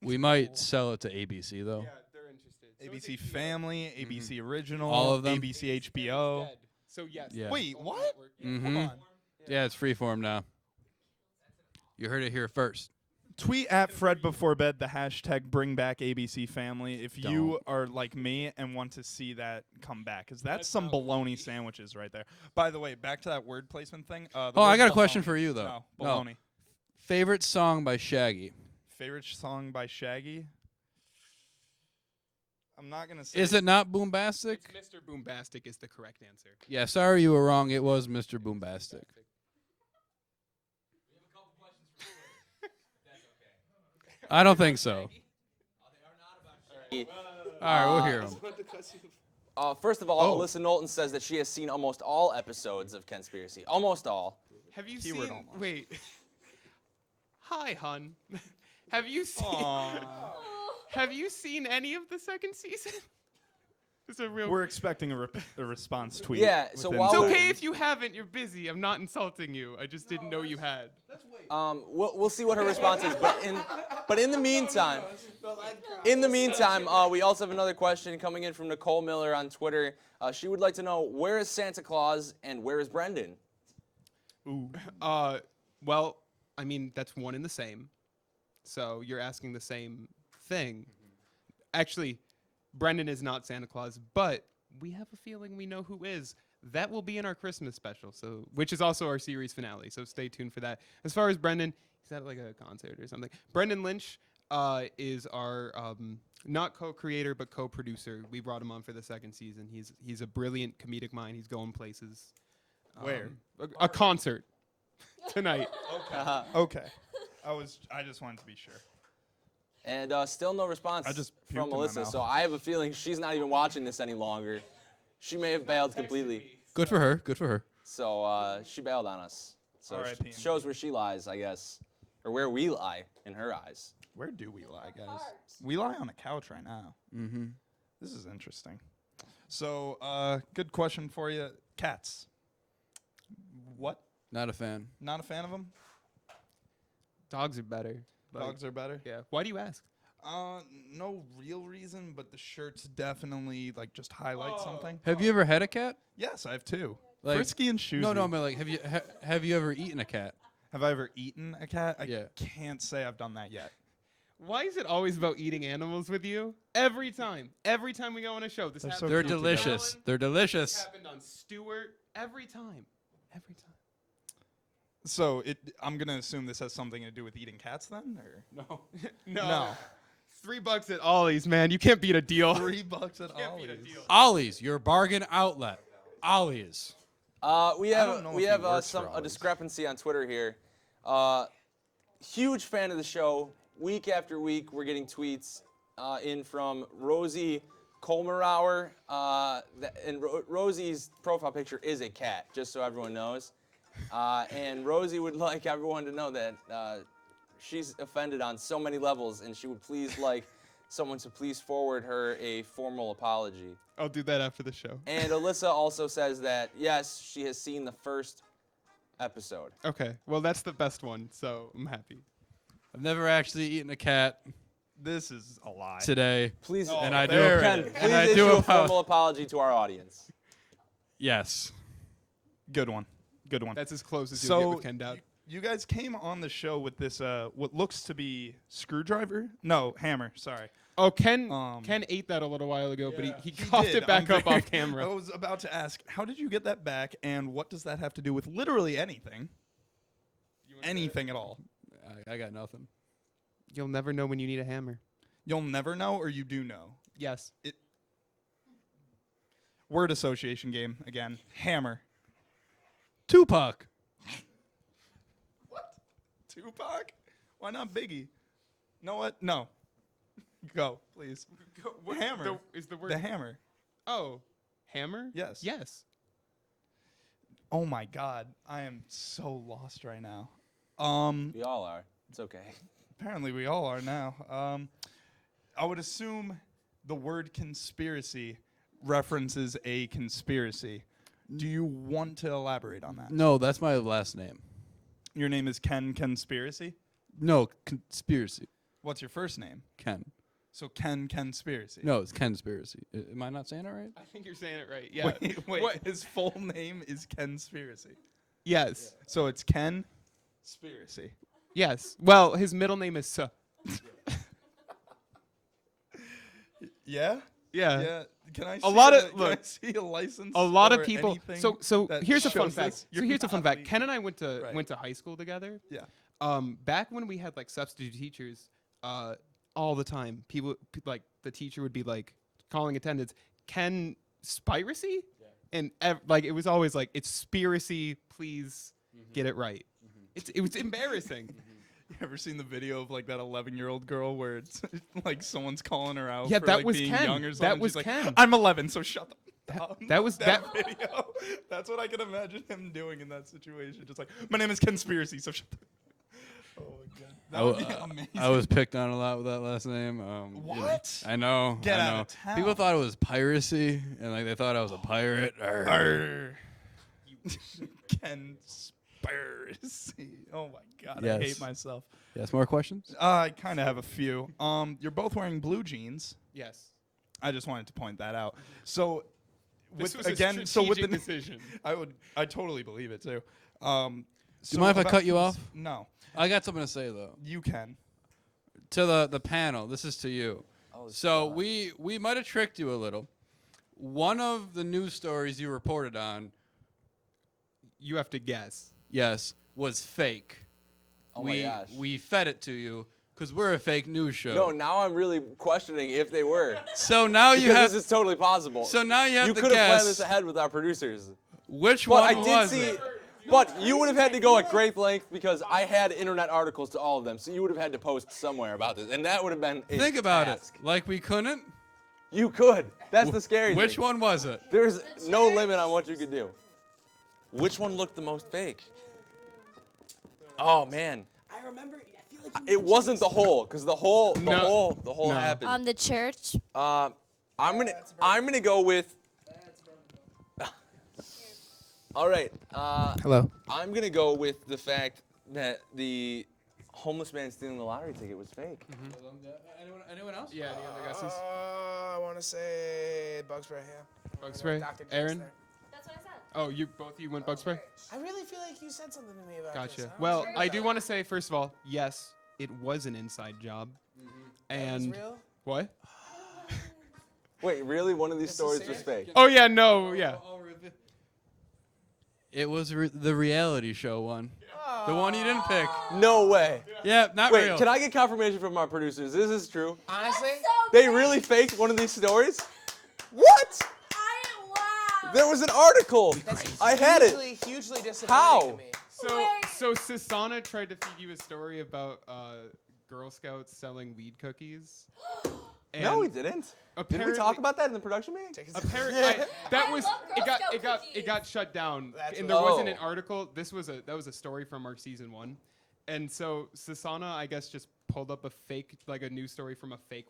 We might sell it to ABC though. they're interested. ABC Family, ABC Original, All of them? ABC HBO. So yes. Yeah. Wait, Own what? network. Yeah. Mhm. Hold on. Yeah, it's freeform now. You heard it here first. Tweet at FredBeForeBed the hashtag Bring Back ABC Family if you are like me and want to see that come back, because that's some bologna sandwiches right there. By the way, back to that word placement thing. Oh, I got a question for you though. No, bologna. Favorite song by Shaggy? Favorite song by Shaggy? I'm not gonna say. Is it not Boombastic? It's Mr. Boombastic is the correct answer. Yeah, sorry you were wrong. It was Mr. Boombastic. I don't think so. All right, we'll hear him. First of all, Alyssa Knowlton says that she has seen almost all episodes of Kenspiracy. Almost all. Have you Keyword seen? almost. Wait. Hi, hun. Have you seen? Have you seen any of the second season? It's a real. We're expecting a response tweet. Yeah, so within while It's we're- okay if you haven't. You're busy. I'm not insulting you. I just didn't know you had. We'll see what her response is. But in the meantime, we also have another question coming in from Nicole Miller on Twitter. She would like to know, where is Santa Claus and where is Brendan? Ooh. Well, I mean that's one and the same. So you're asking the same thing. Actually, Brendan is not Santa Claus, but we have a feeling we know who is. That will be in our Christmas special, so which is also our series finale. So stay tuned for that. As far as Brendan, he's at like a concert or something. Brendan Lynch is our not co-creator but co-producer. We brought him on for the second season. He's a brilliant comedic mind. He's going places. Where? A concert tonight. Okay. I just wanted to be sure. And still no response I just from puked in my Melissa, mouth. so I have a feeling she's not even watching this any longer. She may have bailed completely. Good for her. Good for her. So she bailed on us. So R.I.P. shows where she lies, I guess. Or where we lie in her eyes. Where do we lie, guys? We lie on a couch right now. Mm-hmm. This is interesting. So, good question for you. Cats. What? Not a fan. Not a fan of them? Dogs are better. Like, Dogs are better? Yeah. Why do you ask? No real reason, but the shirts definitely like just highlight something. Have you ever had a cat? Yes, I have two. Like- Frisky and Shoozy. No, I mean like have you ever eaten a cat? Have I ever eaten a cat? I Yeah. can't say I've done that yet. Why is it always about eating animals with you? Every time. Every time we go on a show, this They're happens. so They're cute together. delicious. Ellen, They're This delicious. happened on Stewart. Every time. Every time. So I'm gonna assume this has something to do with eating cats then, or No. no? $3 at Ollie's, man. You can't beat a deal. $3 at Can't beat a Ollie's. deal. Ollie's, your bargain outlet. Ollie's. We don't know have we if have he works for a Ollie's. discrepancy on Twitter here. Huge fan of the show. Week after week, we're getting tweets in from Rosie Kolmerauer. Rosie's profile picture is a cat, just so everyone knows. And Rosie would like everyone to know that she's offended on so many levels, and she would please like someone to please forward her a formal apology. I'll do that after the show. And Alyssa also says that, yes, she has seen the first episode. Okay. Well, that's the best one, so I'm happy. I've never actually eaten a cat This is a lie. today. Please, And I do there it Ken, is. please And I issue do a formal apo- apology to our audience. Yes. Good one. Good one. That's as close as you'll get So with Ken Dowd. you guys came on the show with this what looks to be screwdriver? No, hammer. Sorry. Oh, Ken ate that a little while ago, but he coughed did. it back I'm up very- off camera. I was about to ask, how did you get that back, and what does that have to do with literally anything? Anything at all? I got nothing. You'll never know when you need a hammer. You'll never know, or you do know. Yes. Word association game again. Hammer. Tupac. Tupac? Why not Biggie? Know what? No. Go, please. Hammer. Is the word The hammer. Oh, hammer? Yes. Yes. Oh my God, I am so lost right now. We all are. It's okay. Apparently we all are now. I would assume the word conspiracy references a conspiracy. Do you want to elaborate on that? No, that's my last name. Your name is Ken Conspiracy? No, conspiracy. What's your first name? Ken. So Ken Conspiracy. No, it's Kenspiracy. Am I not saying it right? I think you're saying it right. Yeah. Wait, What? his full name is Kenspiracy. Yes. So it's Ken Spiracy. Yes. Well, his middle name is Suh. Yeah. Yeah. Yeah. Can I see A lot of- can look, I see a license? A lot of or people. anything So that here's a fun shows fact. this? So You're here's a fun not fact. legal. Ken and I went to Right. went to high school together. Yeah. Back when we had like substitute teachers, all the time, like the teacher would be like calling attendance, Kenspiracy, and like it was always like it's spiracy. Please get it right. It was embarrassing. You ever seen the video of like that 11-year-old girl where it's like someone's calling her out Yeah, for that like was being Ken. young or That something? was She's like, Ken. I'm 11, so shut up. That was that. Video. That's what I can imagine him doing in that situation. Just like, my name is Kenspiracy, so shut the. Oh my god, that would be amazing. I was picked on a lot with that last name. What? I know. Get I out know. of town. People thought it was piracy, and like they thought I was a pirate. Arr. Arr. Conspiracy. Oh my god, I Yes. hate myself. Yes, more questions? I kind of have a few. You're both wearing blue jeans. Yes. I just wanted to point that out. So, This with, was again, a so with the strategic decision. I totally believe it too. Do you mind if I about cut you these- off? No, I got something to say though. you can. To the panel, this is to you. So we might have tricked you a little. One of the news stories you reported on, You have to guess. yes, was fake. Oh my gosh. We fed it to you because we're a fake news show. No, now I'm really questioning if they were. So now you Because have. this is totally possible. So now you have you to could have planned guess this ahead with our producers. which But I one did was see. it. But you would have had to go at great length because I had internet articles to all of them, so you would have had to post somewhere about this, and that would have been a Think about task. it. Like we couldn't. You could. That's the scary Which thing. one was it? There's no limit on what you could do. Which one looked the most fake? Oh man, I remember. I feel like it wasn't the whole, because the whole No. happened. The church. I'm gonna go with. All right. Hello. I'm gonna go with the fact that the homeless man stealing the lottery ticket was fake. Anyone else? Yeah. Any other guesses? I want to say bug spray. Yeah. Bug spray. Dr. Jack's Aaron. there. That's what I said. Oh, both of you went bug spray. I really feel like you said something to me about this. Gotcha. Well, I do want to say first of all, yes, it was an inside job. And real? what? Wait, really? One of these stories was serious? fake? Oh yeah, no, yeah. It was the reality show one. The one you didn't pick. No way. Yeah, not Wait, real. can I get confirmation from our producers? This is true. Honestly, They really faked one of these stories? What? Wow. There was an article. I had it. hugely disappointing How? to me. So Sasana tried to feed you a story about Girl Scouts selling weed cookies. No, we And didn't. Did we apparently- talk about that in the production meeting? Apparently, that was love Girl Scout it got shut down, That's and what- there wasn't Oh. an article. That was a story from our season 1, and so Sasana, I guess, just pulled up a news story from a fake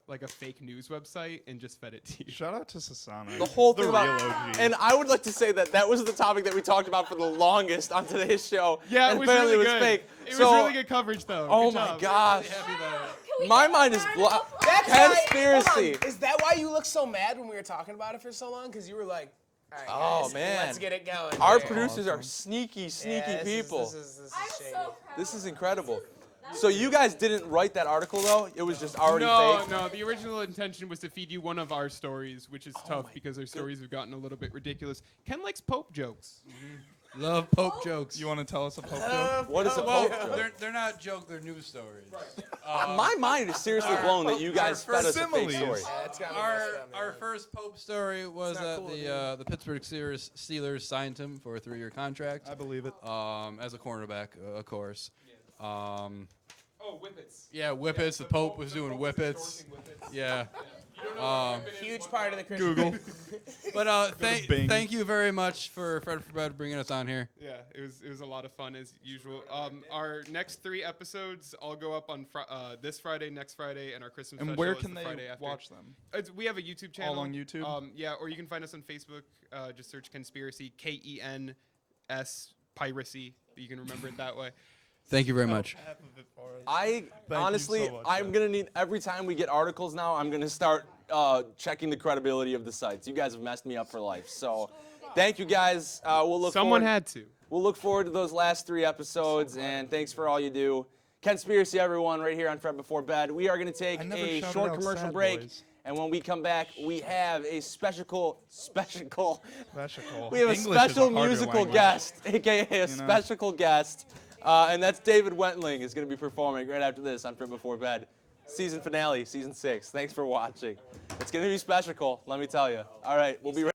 like a fake news website and just fed it to you. Shout out to Sasana. The whole the thing real about, OG. and I would like to say that was the topic that we talked about for the longest on today's show. Yeah, and it was apparently really it was good. fake. It So- was really good coverage, though. Oh Good my job. gosh, Can my mind is blocked. Conspiracy. Hold on. Is that why you look so mad when we were talking about it for so long? Because you were like, all right, Oh, guys, man. let's get it going. Our here." producers are sneaky Yeah, people. This is I'm shady. so proud. This is incredible. So you guys didn't write that article though? It was just already No, fake? no. The original intention was to feed you one of our stories, which is Oh tough because our stories have gotten a little bit ridiculous. Ken likes Pope jokes. Love Pope jokes. You want to tell us a Pope joke? What is a Well, Pope joke? they're not joke, they're news stories. My mind is seriously blown that you guys fed us a fake similes. story. Yeah, it's got me Our messed up, man. our first Pope story was not that cool, the Pittsburgh Steelers signed him for a 3-year contract. I believe it. As a cornerback, of course. Oh, whippets. Yeah, whippets. The Pope was doing whippets. Yeah. Huge part of the Christian. Google. But Bing. thank you very much for FBB.Fred bringing us on here. Yeah, it was a lot of fun as usual. Our next 3 episodes all go up on this Friday, next Friday, and our Christmas And special where is can the they Friday after. watch them? We have a YouTube channel. on YouTube? Yeah, or you can find us on Facebook. Just search Kenspiracy, KENS Piracy. You can remember it that way. Thank you very much. Honestly, so much, I'm man. gonna need every time we get articles now. I'm gonna start checking the credibility of the sites. You guys have messed me up for life. So, thank you guys. We'll look. Someone forward- had to. we'll look forward to those last 3 episodes, and thanks for all you do. Kenspiracy, everyone, right here on Fred Before Bed. We are going to take I never a shouted short out commercial Sad break, Boys. and when we come back, we have a special we have a English is special harder musical language. guest, aka a know? special guest, and that's David Wentling is going to be performing right after this on Fred Before Bed. Season finale, season 6. Thanks for watching. It's going to be special, let me tell you. All right, we'll be right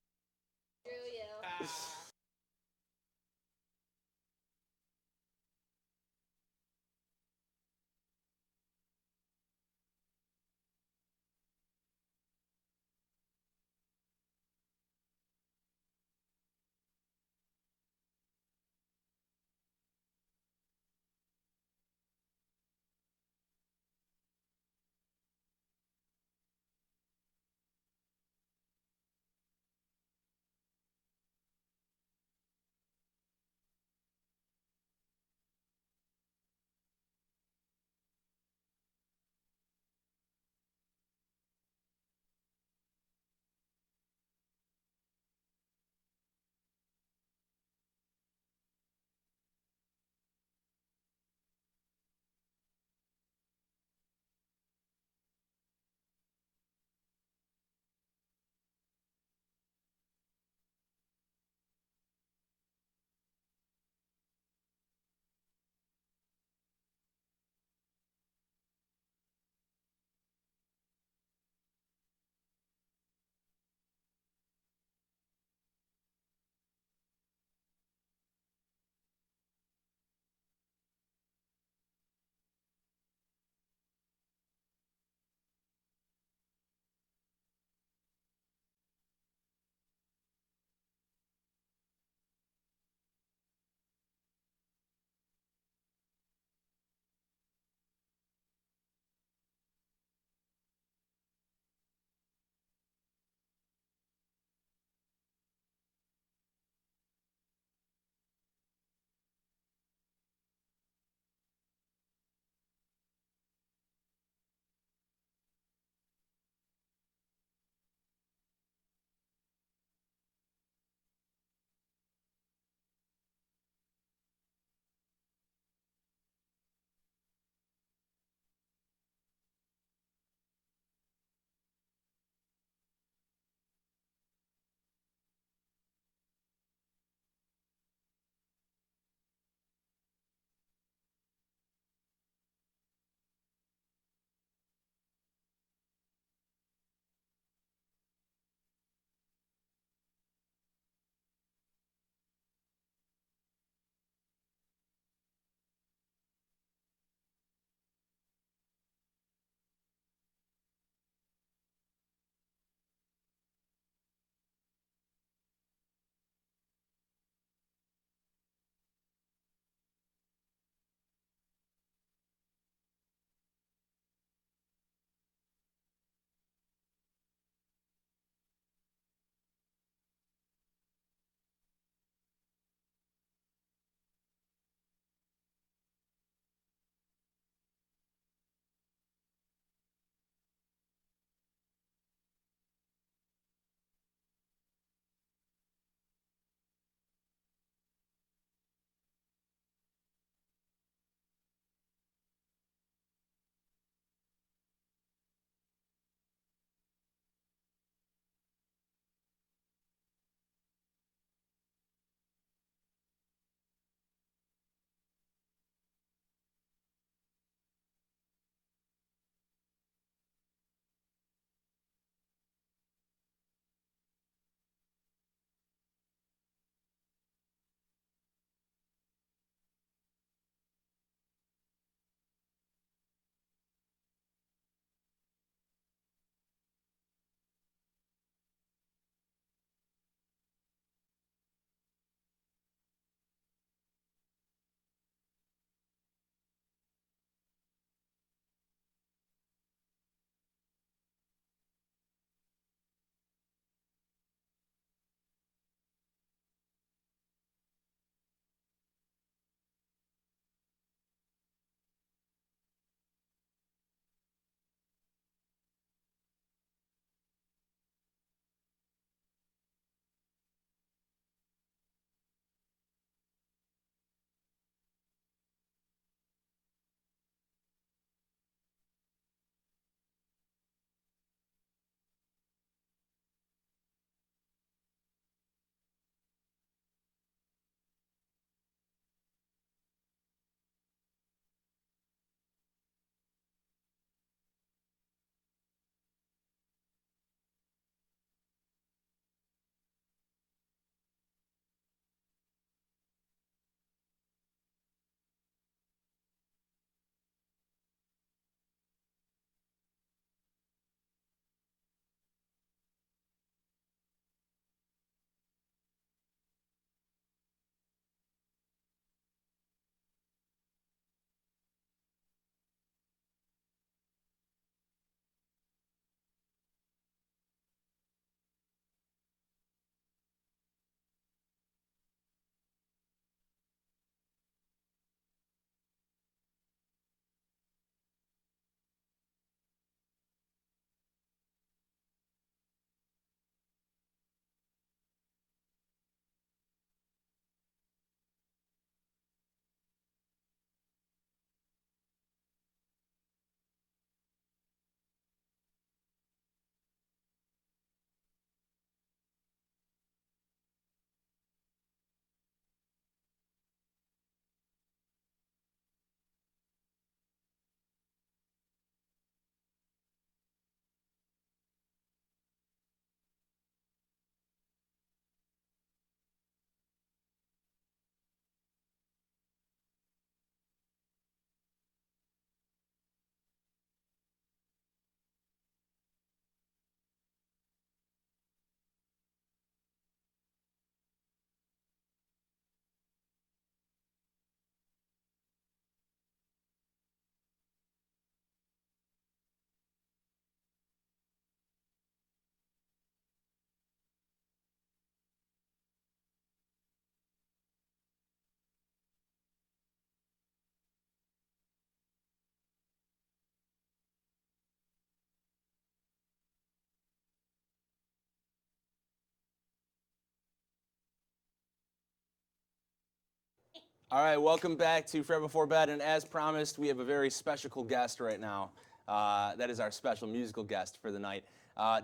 All right, welcome back to Fred Before Bed, and as promised, we have a very special guest right now. That is our special musical guest for the night.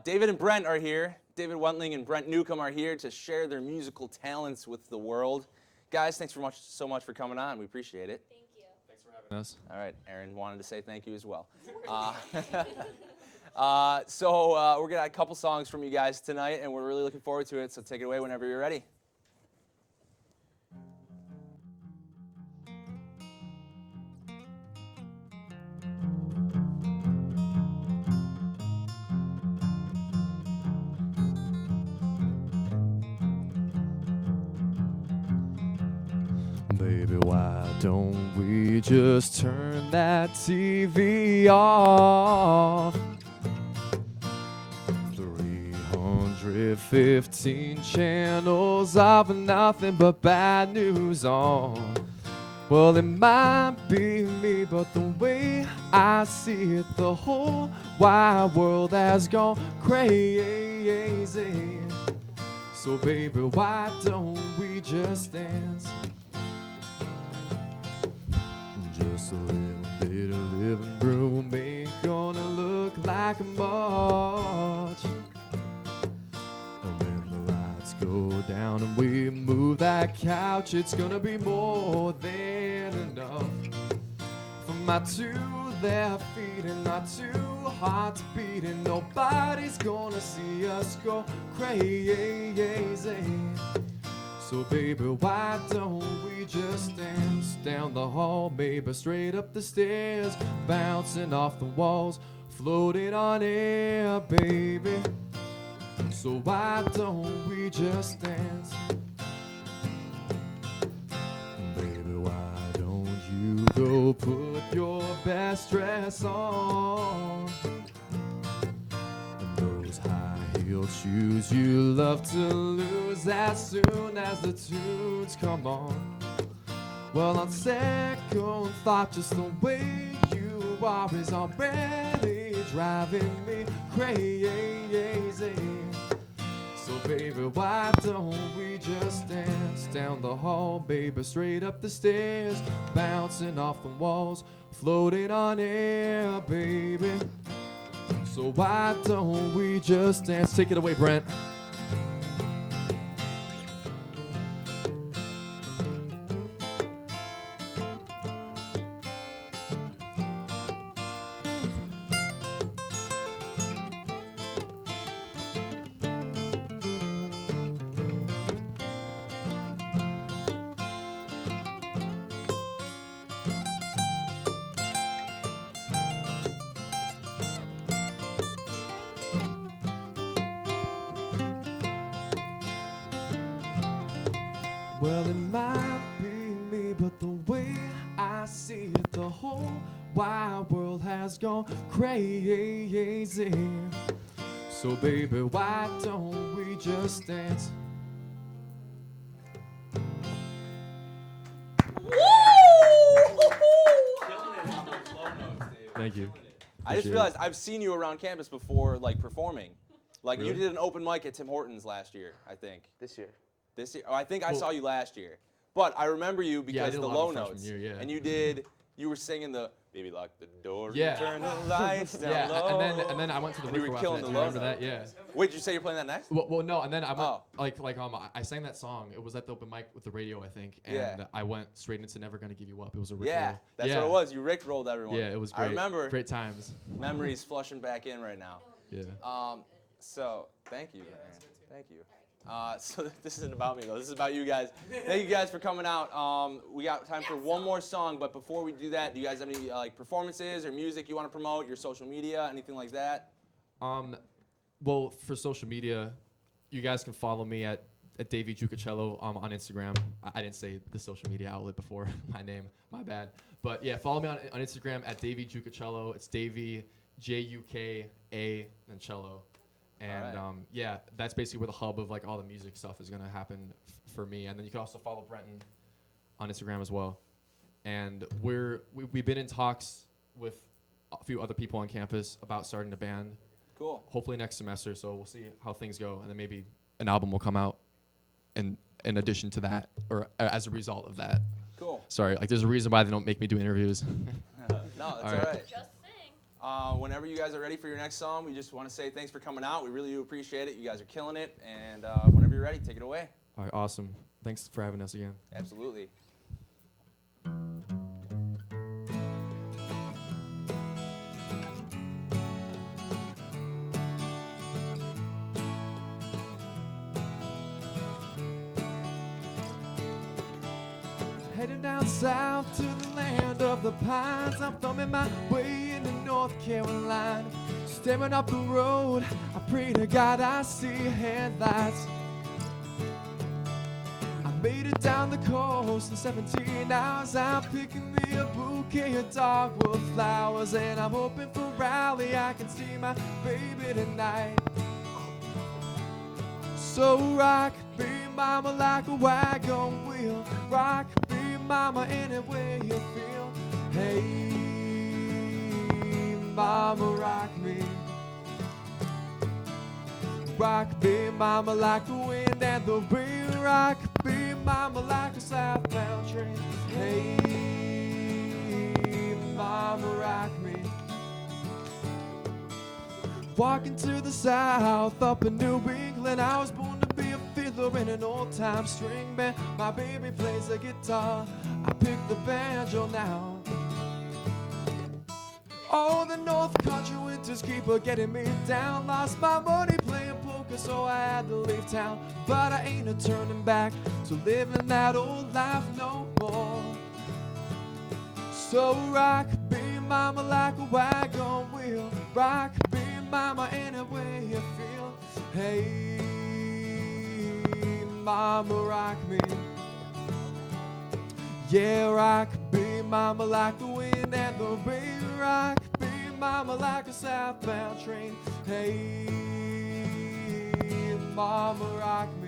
David and Brent are here. David Wentling and Brent Newcomb are here to share their musical talents with the world. Guys, thanks so much for coming on. We appreciate it. Thank you. Thanks for having us. All right, Aaron wanted to say thank you as well. So we're gonna have a couple songs from you guys tonight, and we're really looking forward to it. So take it away whenever you're ready. Baby, why don't we just turn that TV off? 315 channels of nothing but bad news on. Well, it might be me, but the way I see it, the whole wide world has gone crazy. So baby, why don't we just dance? Just a little bit of living room ain't gonna look like much. And when the lights go down and we move that couch, it's gonna be more than enough for my two left feet and my two hearts beating. Nobody's gonna see us go crazy. So baby, why don't we just dance down the hall, maybe straight up the stairs, bouncing off the walls, floating on air, baby. So why don't we just dance? Baby, why don't you go put your best dress on? And those high-heeled shoes you love to lose as soon as the tunes come on. Well, on second thought, just the way you are is already driving me crazy. So baby, why don't we just dance down the hall, baby, straight up the stairs, bouncing off the walls, floating on air, baby. So why don't we just dance? Take it away, Brent. Well, it might be me, but the way I see it, the whole wide world has gone crazy. So baby, why don't we just dance? Thank you. I just realized I've seen you around campus before, like performing. Like you Really? did an open mic at Tim Hortons last year, I think. This year. This year? Oh, I think I saw you last year. But I remember you because did a the lot low of freshman notes. year, yeah. And you were singing the "Baby Lock the Door, Yeah. turn the lights down Yeah, low." and then I went to the And you were Rico killing after the that. low Do you remember note. that? Yeah. Wait, did you say you're playing that next? Well, no, and then I went Oh. I sang that song. It was at the open mic with the radio, I think, and Yeah. I went straight into "Never Gonna Give You Up." It was a Rick Yeah, roll. that's yeah. what it was. You Rick rolled everyone. Yeah, it was great. I remember. Great times. Memories flushing back in right now. Yeah. So thank you, Aaron. Thank you. So this isn't about me though. This is about you guys. Thank you guys for coming out. We got time for one more song, but before we do that, do you guys have any like performances or music you want to promote? Your social media, anything like that? Well, for social media, you guys can follow me at Davey Jucacello on Instagram. I didn't say the social media outlet before my name. My bad. But yeah, follow me on Instagram at Davey Jucacello. It's Davey Juka and cello. And Alright. yeah, that's basically where the hub of like all the music stuff is gonna happen for me. And then you can also follow Brenton on Instagram as well. And we've been in talks with a few other people on campus about starting a band. Cool. Hopefully next semester. So we'll see how things go, and then maybe an album will come out in addition to that, or as a result of that. Cool. Sorry, like there's a reason why they don't make me do interviews. No, that's all right. Just saying. Whenever you guys are ready for your next song, we just want to say thanks for coming out. We really do appreciate it. You guys are killing it. And whenever you're ready, take it away. All right, awesome. Thanks for having us again. Absolutely. Heading down south to the land of the pines. I'm thumbing my way into North Carolina. Staring up the road, I pray to God I see headlights. I made it down the coast in 17 hours. I'm picking me a bouquet of dogwood flowers, and I'm hoping for Raleigh I can see my baby tonight. So rock me, mama, like a wagon wheel. Rock me, mama, any way you feel. Hey, mama, rock me. Rock me, mama, like the wind and the rain. Rock me, mama, like a southbound train. Hey, mama, rock me. Walking to the south up in New England, I was born to be a fiddler in an old-time string band. My baby plays the guitar, I pick the banjo now. Oh, the North Country winters keep getting me down. Lost my money playing poker, so I had to leave town. But I ain't a turning back to living that old life no more. So rock me, mama, like a wagon wheel. Rock me, mama, any way you feel. Hey, mama, rock me. Yeah, rock me, mama, like the wind and the rain. Rock me, mama, like a southbound train. Hey, mama, rock me.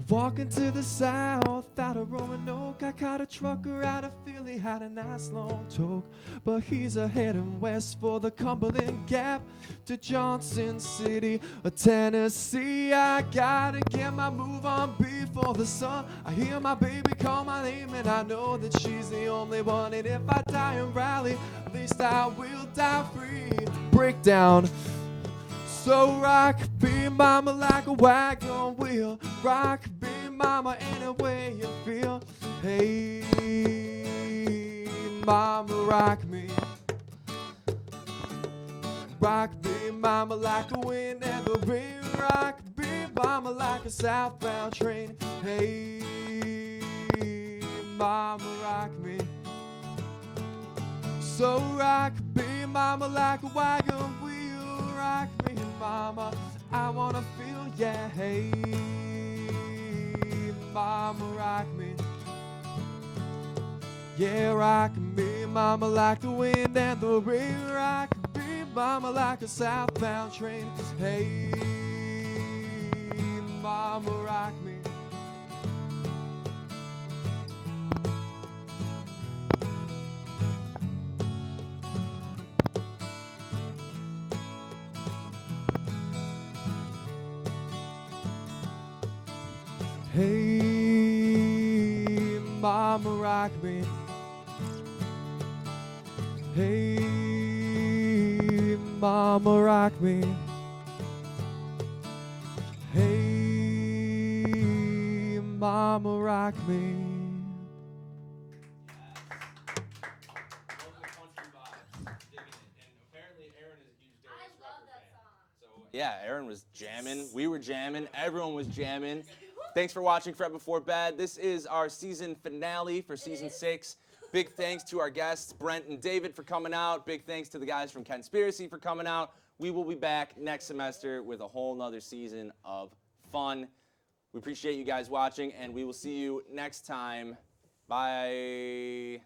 Walking to the south out of Roanoke, I caught a trucker out of Philly, had a nice long talk. But he's a heading west for the Cumberland Gap to Johnson City, Tennessee. I gotta get my move on before the sun. I hear my baby call my name and I know that she's the only one. And if I die in Raleigh, at least I will die free. Breakdown. So rock me, mama, like a wagon wheel. Rock me, mama, any way you feel. Hey, mama, rock me. Rock me, mama, like the wind and the rain. Rock me, mama, like a southbound train. Hey, mama, rock me. So rock me, mama, like a wagon wheel. Rock me, mama, I wanna feel, yeah. Hey, mama, rock me. Yeah, rock me, mama, like the wind and the rain. Rock me, mama, like a southbound train. Hey, mama, rock me. Hey, mama, rock me. Hey, mama, rock me. Hey, mama, rock me. Yeah, Aaron was jamming. We were jamming. Everyone was jamming. Thanks for watching Fred Before Bed. This is our season finale for season 6. Big thanks to our guests, Brent and David, for coming out. Big thanks to the guys from Kenspiracy for coming out. We will be back next semester with a whole nother season of fun. We appreciate you guys watching, and we will see you next time. Bye.